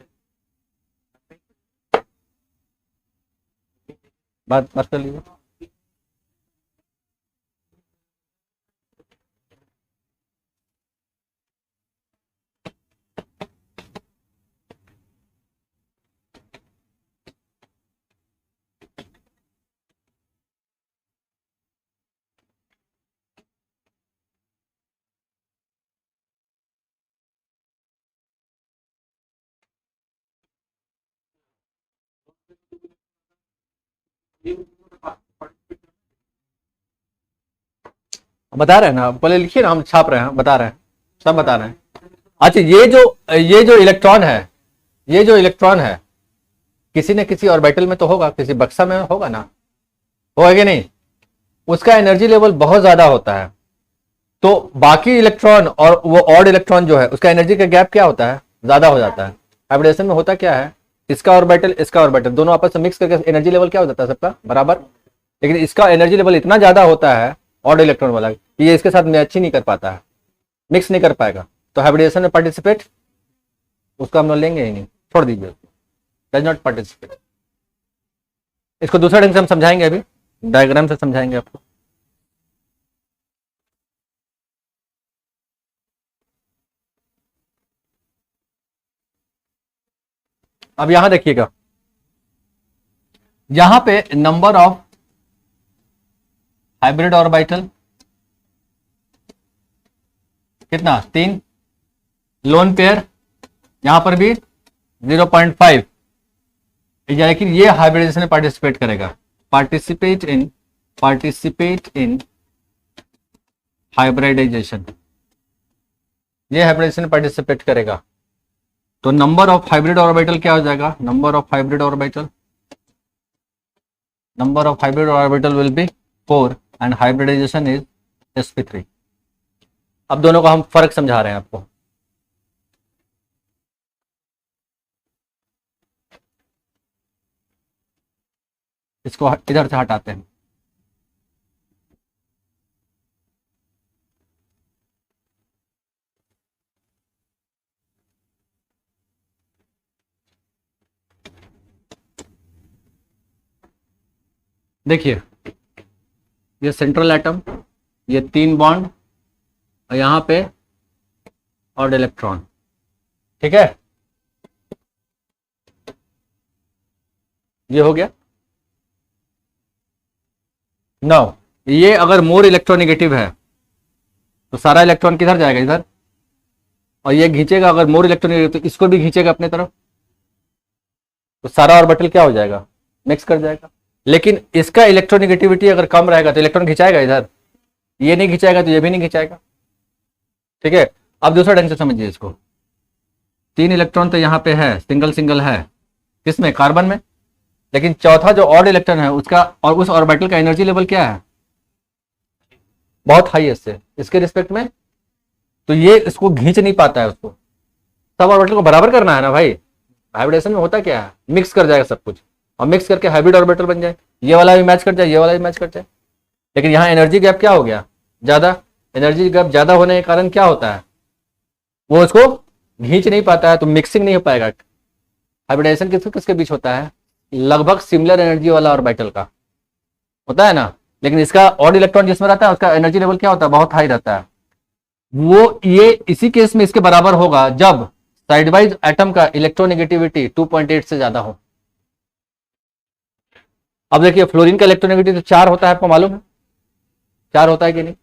बात कर लीजिए। बता रहे हैं ना, पहले लिखिए ना, हम छाप रहे हैं, बता रहे हैं, सब बता रहे हैं। अच्छा, ये जो इलेक्ट्रॉन है किसी न किसी ऑर्बिटल में तो होगा, किसी बक्सा में होगा ना, होगा कि नहीं? उसका एनर्जी लेवल बहुत ज्यादा होता है, तो बाकी इलेक्ट्रॉन और वो ऑड इलेक्ट्रॉन जो है उसका एनर्जी का गैप क्या होता है? ज्यादा हो जाता है। हाइब्रिडेशन में होता क्या है, इसका ऑर्बिटल दोनों आपस में मिक्स करके एनर्जी लेवल क्या हो जाता है सबका बराबर, लेकिन इसका एनर्जी लेवल इतना ज्यादा होता है ऑड इलेक्ट्रॉन वाला कि ये इसके साथ मैच ही नहीं कर पाता है, मिक्स नहीं कर पाएगा, तो हाइब्रिडेशन में पार्टिसिपेट उसका हम लोग लेंगे ही नहीं, छोड़ दीजिए, डज नॉट पार्टिसिपेट। इसको दूसरे ढंग से हम समझाएंगे, अभी डायग्राम से समझाएंगे आपको। अब यहां देखिएगा, यहां पे नंबर ऑफ हाइब्रिड ऑर्बिटल कितना? 3। लोन पेयर यहां पर भी 0.5, लेकिन ये हाइब्रिडेशन में पार्टिसिपेट करेगा, पार्टिसिपेट इन हाइब्रिडाइजेशन, ये हाइब्रिडेशन में पार्टिसिपेट करेगा। तो नंबर ऑफ हाइब्रिड ऑर्बिटल क्या हो जाएगा? Number of hybrid orbital will be 4 and hybridisation is sp3। अब दोनों का हम फर्क समझा रहे हैं आपको। इसको इधर से हटाते हैं। देखिए, ये सेंट्रल एटम, ये 3 बॉन्ड और यहां पे ऑड इलेक्ट्रॉन, ठीक है, ये हो गया। नाउ ये अगर मोर इलेक्ट्रोनेगेटिव है तो सारा इलेक्ट्रॉन किधर जाएगा? इधर। और ये खींचेगा, अगर मोर इलेक्ट्रोनेगेटिव तो इसको भी खींचेगा अपने तरफ, तो सारा ऑर्बिटल क्या हो जाएगा? मिक्स कर जाएगा। लेकिन इसका इलेक्ट्रोनेगेटिविटी अगर कम रहेगा तो इलेक्ट्रॉन खिंचाएगा इधर, ये नहीं खिंचाएगा तो ये भी नहीं खिंचाएगा, ठीक है। अब दूसरा ढंग से समझिए इसको, 3 इलेक्ट्रॉन तो यहाँ पे है, सिंगल है, किसमें? कार्बन में। लेकिन चौथा जो ऑड इलेक्ट्रॉन है उसका और उस ऑर्बिटल का एनर्जी लेवल क्या है? बहुत हाई है इसके रिस्पेक्ट में, तो ये इसको खींच नहीं पाता है, उसको सब ऑर्बिटल को बराबर करना है ना भाई। हाइब्रिडेशन में होता क्या है, मिक्स कर जाएगा सब कुछ, और मिक्स करके हाइब्रिड ऑर्बिटल बन जाए, ये वाला भी मैच कर जाए, ये वाला भी मैच कर जाए। लेकिन यहाँ एनर्जी गैप क्या हो गया? ज्यादा। एनर्जी गैप ज्यादा होने के कारण क्या होता है, वो उसको खींच नहीं पाता है, तो मिक्सिंग नहीं हो पाएगा। हाइब्रिडाइजेशन किसके किसके बीच होता है? लगभग सिमिलर एनर्जी वाला ऑर्बिटल का होता है ना, लेकिन इसका ऑड इलेक्ट्रॉन जिसमें रहता है उसका एनर्जी लेवल क्या होता है? बहुत हाई रहता है। वो ये इसी केस में इसके बराबर होगा जब साइडवाइज एटम का इलेक्ट्रोनेगेटिविटी 2.8 से ज्यादा हो। अब देखिए फ्लोरीन का इलेक्ट्रोनेगेटिविटी तो 4 होता है, आपको मालूम है 4 होता है कि नहीं?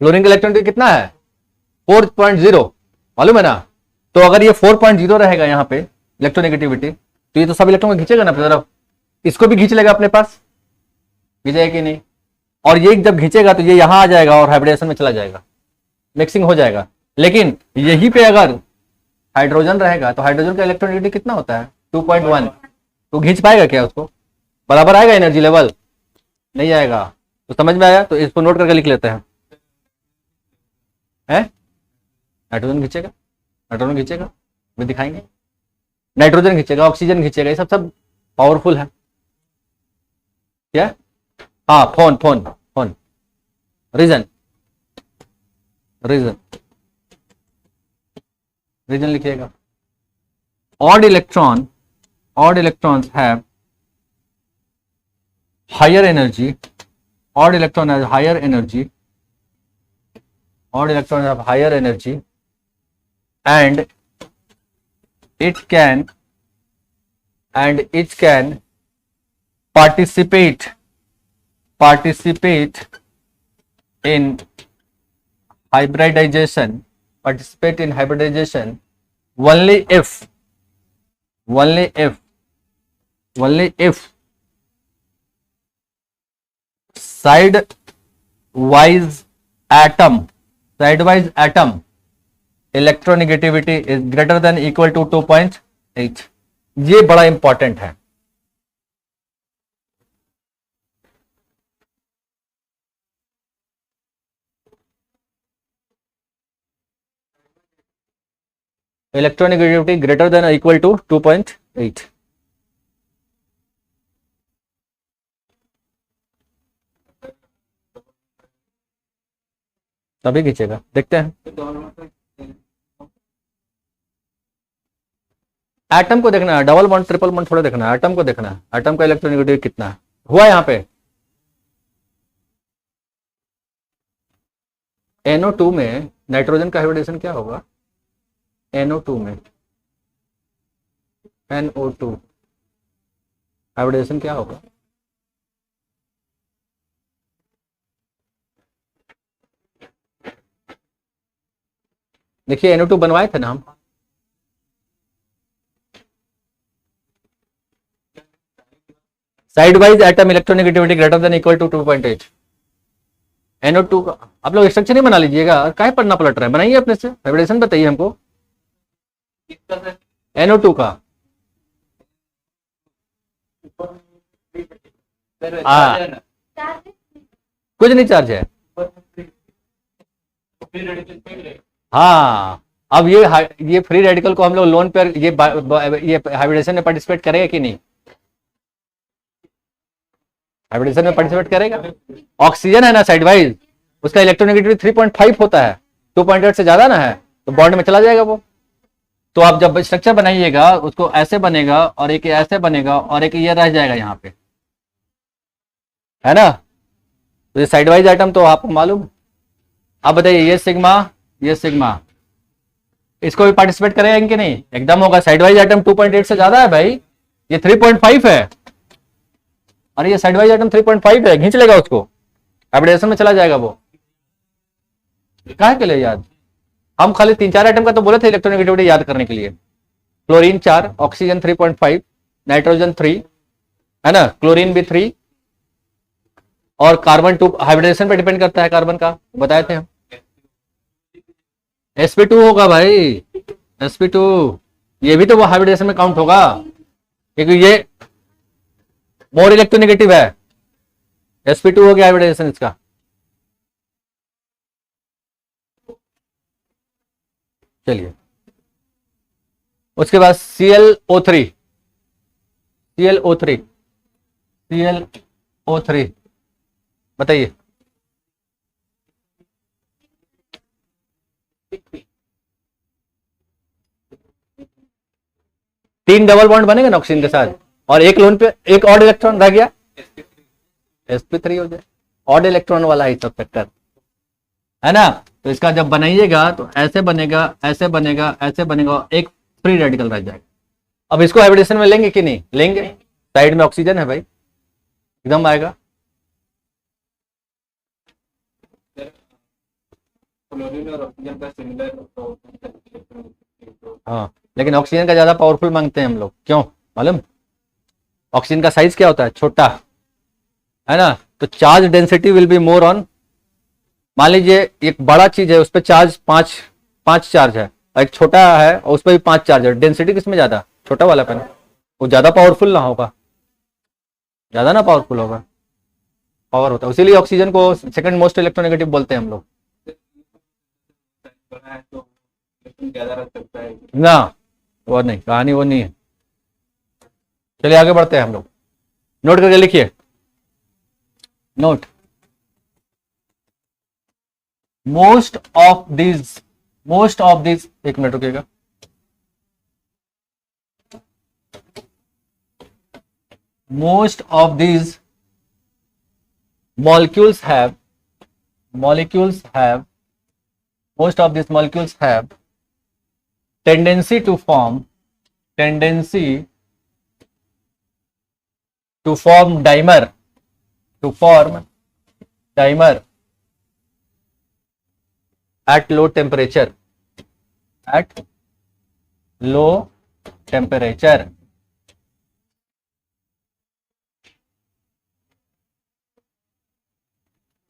फ्लोरीन का इलेक्ट्रोनेगेटिविटी कितना है? 4.0, मालूम है ना? तो अगर ये 4.0 रहेगा यहाँ पे इलेक्ट्रोनेगेटिविटी, तो ये तो सब इलेक्ट्रॉन को खींचेगा ना अपनी तरफ, इसको भी खींच लेगा अपने पास, खींचेगा कि नहीं? और ये जब खींचेगा तो ये यहां आ जाएगा और हाइब्रिडेशन में चला जाएगा, मिक्सिंग हो जाएगा। लेकिन यहीं पे अगर हाइड्रोजन रहेगा तो हाइड्रोजन का इलेक्ट्रोनेगेटिविटी कितना होता है? 2.1। तो खींच पाएगा क्या उसको? बराबर आएगा एनर्जी लेवल? नहीं आएगा। तो समझ में आया? तो इसको नोट करके लिख लेते हैं। नाइट्रोजन खींचेगा, नाइट्रोजन खींचेगा, वे दिखाएंगे। नाइट्रोजन खींचेगा, ऑक्सीजन खींचेगा, ये सब सब पावरफुल है क्या? हाँ, phone phone phone, reason reason reason लिखिएगा। odd electrons have higher energy, odd electron has higher energy, odd electrons have higher energy, and it can participate in hybridization, only if sidewise atom electronegativity is greater than equal to 2.8। ये बड़ा important है। Electronegativity greater than equal to 2.8। तभी खींचेगा, देखते हैं। Atom को देखना है, डबल बॉन्ड ट्रिपल बॉन्ड थोड़ा देखना है, एटम को देखना है, एटम का इलेक्ट्रोनेगेटिविटी कितना है हुआ यहाँ पे। NO2 में नाइट्रोजन का हाइब्रिडेशन क्या होगा? NO2 में NO2 हाइब्रिडेशन क्या होगा? देखिए NO2 बनवाए थे ना हम, side wise atom electronegativity greater than equal to 2.8। NO2 का आप लोग स्ट्रक्चर नहीं बना लीजिएगा, काहे पढ़ना पलट रहा है, बनाइए अपने से, हाइब्रिडेशन बताइए हमको NO2 का। कुछ नहीं चार्ज है। हाँ, अब ये फ्री रेडिकल को हम लोग लोन पर ये हाइब्रिडेशन में पार्टिसिपेट करेगा कि नहीं? हाइब्रिडेशन में पार्टिसिपेट करेगा। ऑक्सीजन है ना साइड वाइज, उसका इलेक्ट्रोनेगेटिविटी 3.5 होता है, 2.8 से ज्यादा ना है, तो बॉन्ड में चला जाएगा वो। तो आप जब स्ट्रक्चर बनाइएगा उसको ऐसे बनेगा और एक ऐसे बनेगा और एक ये रह जाएगा यहाँ पे, है ना? तो ये साइड वाइज आइटम तो आपको मालूम। अब बताइए ये सिग्मा इसको भी पार्टिसिपेट करेगा कि नहीं? एकदम होगा। साइड वाइज आइटम 2.8 से ज्यादा है भाई, ये 3.5 है। अरे ये साइड वाइज आइटम 3.5 है, खींच लेगा उसको, हाइब्रिडेशन में चला जाएगा वो। काहे के लिए याद? हम खाली 3-4 आइटम का तो बोले थे इलेक्ट्रोनेगेटिविटी याद करने के लिए। फ्लोरीन 4, ऑक्सीजन 3.5, नाइट्रोजन 3, है ना, क्लोरीन भी 3, और कार्बन 2 हाइब्रिडेशन पे डिपेंड करता है, कार्बन का बताए थे हम। sp2 होगा भाई, sp2 ये भी तो वो हाइब्रिडेशन में काउंट होगा क्योंकि ये मोर इलेक्ट्रोनेगेटिव है। sp2 हो गया हाइब्रिडेशन इसका। चलिए उसके बाद ClO3 बताइए। 3 डबल बॉन्ड बनेगा ना ऑक्सीजन के साथ, और एक लोन पे एक ऑड इलेक्ट्रॉन रह गया, sp3 हो जाए, ऑड इलेक्ट्रॉन वाला ही सब फैक्टर है ना। तो इसका जब बनाइएगा तो ऐसे बनेगा, ऐसे बनेगा, ऐसे बनेगा, एक फ्री रेडिकल रह जाएगा। अब इसको हाइब्रिडेशन में लेंगे कि नहीं लेंगे, साइड में ऑक्सीजन है भाई, एकदम आएगा। हाँ, लेकिन ऑक्सीजन का ज्यादा पावरफुल मांगते हैं हम लोग, क्यों मालूम? ऑक्सीजन का साइज क्या होता है, छोटा है ना, तो charge density will be more on, मान लीजिए एक बड़ा चीज है उस पर चार्ज पांच पांच चार्ज है, और एक छोटा है और उस पर भी 5 चार्ज है, डेंसिटी किसमें ज्यादा, छोटा वाला पे ना, वो ज्यादा पावरफुल ना होगा, ज्यादा ना पावरफुल होगा, पावर होता है, इसीलिए ऑक्सीजन को सेकंड मोस्ट इलेक्ट्रोनेगेटिव बोलते हैं हम लोग ना। वो नहीं, कहानी वो नहीं है। चलिए आगे बढ़ते हैं हम लोग, नोट करके लिखिए, नोट, मोस्ट ऑफ दिस, एक minute रुकिएगा, most of these molecules have most of these molecules have tendency to form dimer at low temperature,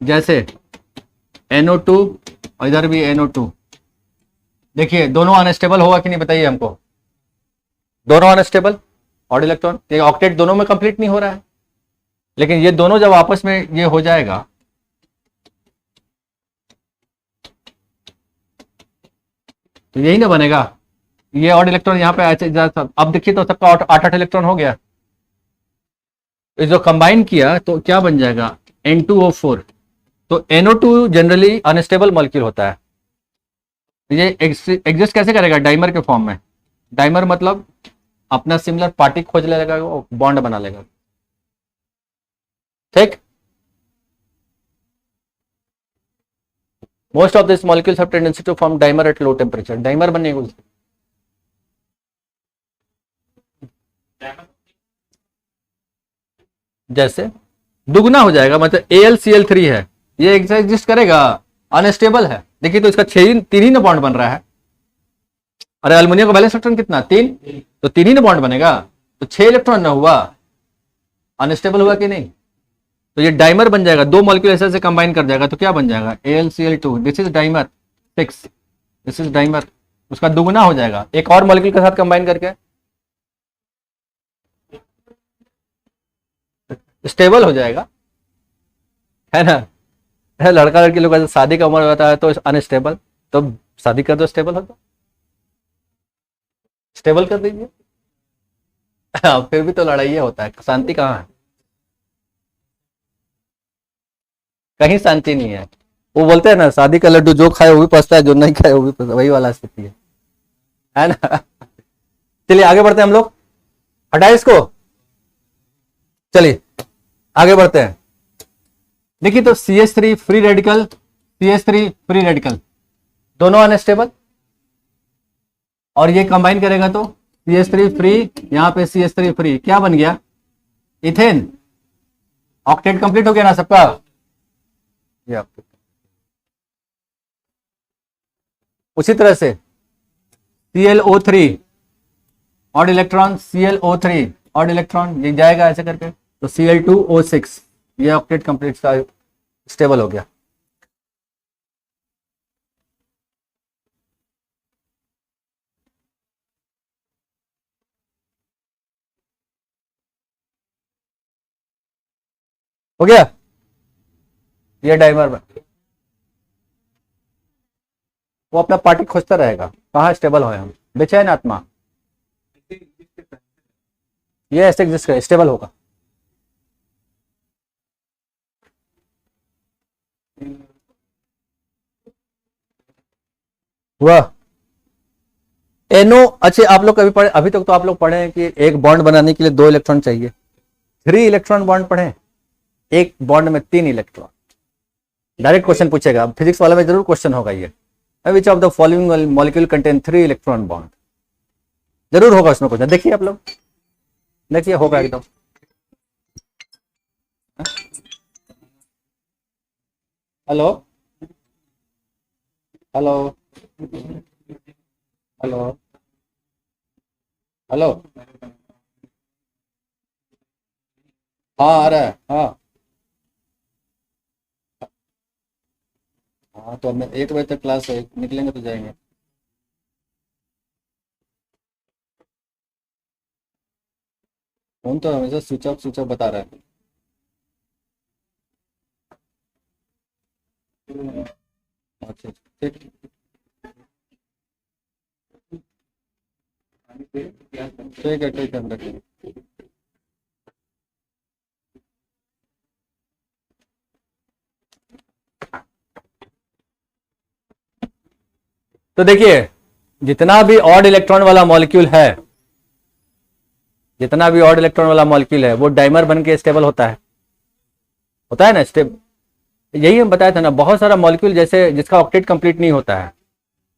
जैसे NO2 और इधर भी NO2। देखिए दोनों अनस्टेबल होगा कि नहीं बताइए हमको, दोनों अनस्टेबल, ऑड इलेक्ट्रॉन, ये ऑक्टेट दोनों में कंप्लीट नहीं हो रहा है, लेकिन ये दोनों जब आपस में ये हो जाएगा तो यही ना बनेगा, ये ऑड इलेक्ट्रॉन यहाँ पे ऐसे, अब देखिए तो सबका 8 इलेक्ट्रॉन हो गया, जो कंबाइन किया तो क्या बन जाएगा, N2O4। तो NO2 जनरली अनस्टेबल मॉलिक्यूल होता है, ये एग्जिस्ट कैसे करेगा, डाइमर के फॉर्म में, डाइमर मतलब अपना सिमिलर पार्टी खोज लेगा, बॉन्ड बना लेगा, ठीक। Most of this molecules have tendency to form dimer at low temperature, dimer बनेगा उससे, जैसे दुगना हो जाएगा, मतलब AlCl3 है, ये एग्जिस्ट करेगा, अनस्टेबल है, देखिए तो इसका 3 ही ना बॉन्ड बन रहा है, अरे अल्युमिनियम का बैलेंस इलेक्ट्रॉन कितना, 3, तो 3 ही ना बॉन्ड बनेगा, तो 6 इलेक्ट्रॉन ना हुआ, अनस्टेबल हुआ कि नहीं, तो ये डाइमर बन जाएगा, 2 मॉलिक्यूल ऐसे कंबाइन कर जाएगा तो क्या बन जाएगा, AlCl2, this is dimer 6, this is dimer, उसका दुगुना हो जाएगा एक और मॉलिक्यूल के साथ कंबाइन करके, स्टेबल हो जाएगा, है ना। लड़का लड़की लोग का शादी का उम्र होता है तो अनस्टेबल, तो शादी कर दो, स्टेबल हो जाओ, स्टेबल कर दीजिए। फिर भी तो लड़ाई होता है, शांति कहाँ है, कहीं शांति नहीं है। वो बोलते हैं ना, शादी का लड्डू जो खाए वो भी पछता है, जो नहीं खाए वो भी पछता, वही वाला स्थिति है ना। चलिए आगे बढ़ते हैं हम लोग, हटाए इसको, चलिए आगे बढ़ते हैं। देखिए तो CH3 free radical, CH3 free radical, दोनों अनस्टेबल, और ये कंबाइन करेगा तो CH3 फ्री, यहां पे CH3 फ्री, क्या बन गया, इथेन, ऑक्टेट कंप्लीट हो गया ना सबका, ये उसी तरह से ClO3 odd electron, ClO3 odd electron, ये जाएगा ऐसे करके, तो Cl2O6, ये ऑक्टेट कंप्लीट स्टेबल हो गया। हो गया, ये डाइमर में वो अपना पार्टी खोजता रहेगा, कहाँ स्टेबल हो हम, बेचैन आत्मा, ये ऐसे एग्जिस्ट करे, स्टेबल होगा। हुआ, एनो, अच्छा आप लोग कभी पढ़े, अभी तक तो आप लोग पढ़े हैं कि एक बॉन्ड बनाने के लिए 2 इलेक्ट्रॉन चाहिए, 3 इलेक्ट्रॉन बॉन्ड पढ़े, एक बॉन्ड में 3 इलेक्ट्रॉन। डायरेक्ट क्वेश्चन पूछेगा, फिजिक्स वाला में जरूर क्वेश्चन होगा ये, विच of the following molecule contain 3 electron bond, जरूर होगा उसमें क्वेश्चन। देखिए आप लोग, देखिए होगा एकदम। हेलो हेलो हेलो हेलो, हाँ आ रहा है, हाँ हाँ, तो हमें 1 बजे तक क्लास है, निकलेंगे तो जाएंगे। फोन तो हमेशा स्विच ऑफ बता रहा है। अच्छा ठीक, ठीक है हम रखेंगे। तो देखिए, जितना भी ऑड इलेक्ट्रॉन वाला मॉलिक्यूल है, जितना भी ऑड इलेक्ट्रॉन वाला मॉलिक्यूल है वो डाइमर बन के स्टेबल होता है ना स्टेब। यही हम बताया था ना, बहुत सारा मॉलिक्यूल जैसे जिसका ऑक्टेट कंप्लीट नहीं होता है,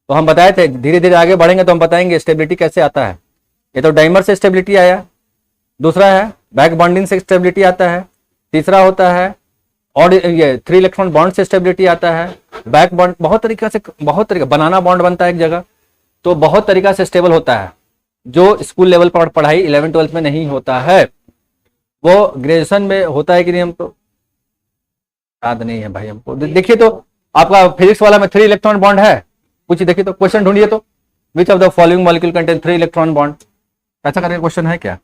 तो हम बताए थे धीरे धीरे आगे बढ़ेंगे तो हम बताएंगे स्टेबिलिटी कैसे आता है। ये तो डाइमर से स्टेबिलिटी आया, दूसरा है बैक बॉन्डिंग से स्टेबिलिटी आता है, तीसरा होता है और ये 3 इलेक्ट्रॉन बॉन्ड से स्टेबिलिटी आता है, बैक बॉन्ड बहुत तरीका बनाना बॉन्ड बनता है एक जगह, तो बहुत तरीका से स्टेबल होता है। जो स्कूल लेवल पर पढ़ाई 11th-12th में नहीं होता है वो ग्रेजुएशन में होता है कि नहीं, हम तो याद नहीं है भाई हमको। देखिए तो आपका फिजिक्स वाला में 3 इलेक्ट्रॉन बॉन्ड है, कुछ देखिए तो क्वेश्चन ढूंढिए तो, विच of the following molecule contain 3 electron bond, ऐसा करके क्वेश्चन है क्या?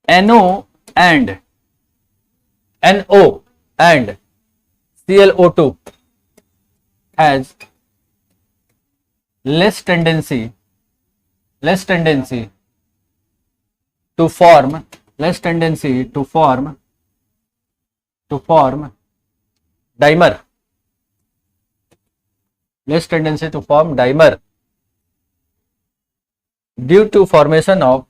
NO and NO and ClO2 has less tendency to form dimer, due to formation of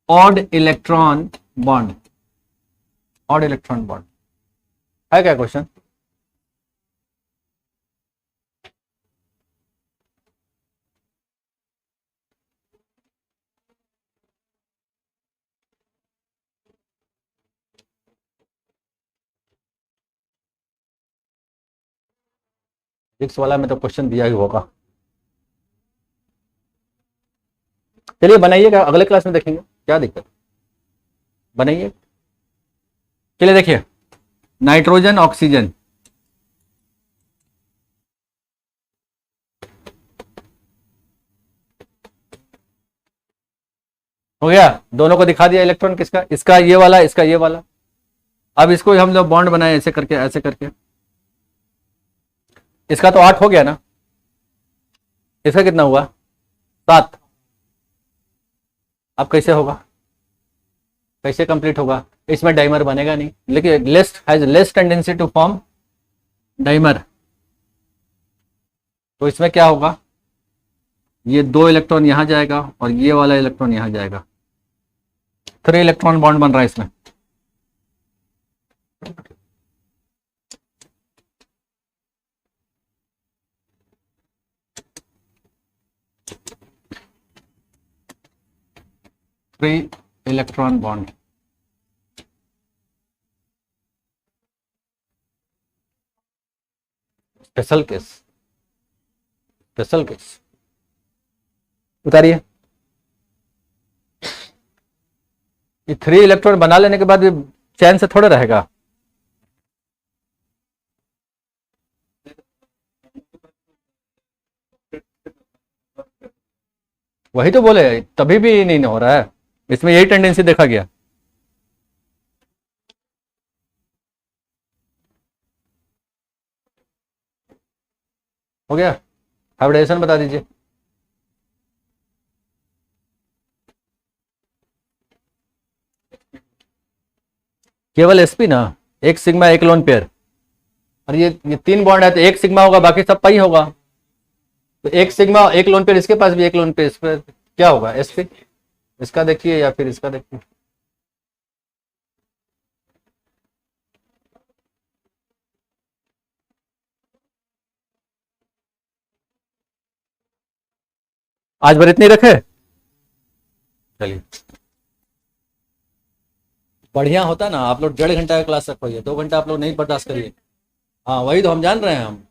odd electron bond है क्या क्वेश्चन? फिजिक्स वाला में तो क्वेश्चन दिया ही होगा। चलिए बनाइएगा, अगले क्लास में देखेंगे, क्या दिक्कत, बनाइए। चलिए देखिए, नाइट्रोजन ऑक्सीजन, हो गया, दोनों को दिखा दिया इलेक्ट्रॉन किसका, इसका ये वाला, इसका ये वाला। अब इसको हम लोग बॉन्ड बनाए ऐसे करके ऐसे करके, इसका तो 8 हो गया ना, इसका कितना हुआ 7। अब कैसे होगा, कैसे कंप्लीट होगा, इसमें डाइमर बनेगा नहीं, लेकिन less tendency to form dimer, तो इसमें क्या होगा, ये 2 इलेक्ट्रॉन यहां जाएगा और ये वाला इलेक्ट्रॉन यहां जाएगा, 3 इलेक्ट्रॉन बॉन्ड बन रहा है इसमें। Three electron bond, special case उतारिए। ये 3 इलेक्ट्रॉन बना लेने के बाद ये चैन से थोड़े रहेगा, वही तो बोले तभी भी नहीं हो रहा है, इसमें यही टेंडेंसी देखा गया। हो गया, हाइब्रिडेशन बता दीजिए। केवल sp ना, एक सिग्मा एक लोन पेयर, और ये 3 बॉन्ड है तो एक सिग्मा होगा, बाकी सब पाई होगा। तो एक सिग्मा एक लोन पेयर, इसके पास भी एक लोन पेयर, इस पर क्या होगा sp, इसका देखिए या फिर इसका देखिए। आज भर इतनी रखे, चलिए बढ़िया होता ना, आप लोग 1.5 घंटा का क्लास रखोगे, 2 घंटा आप लोग नहीं बर्दाश्त करिए। हाँ वही तो हम जान रहे हैं हम।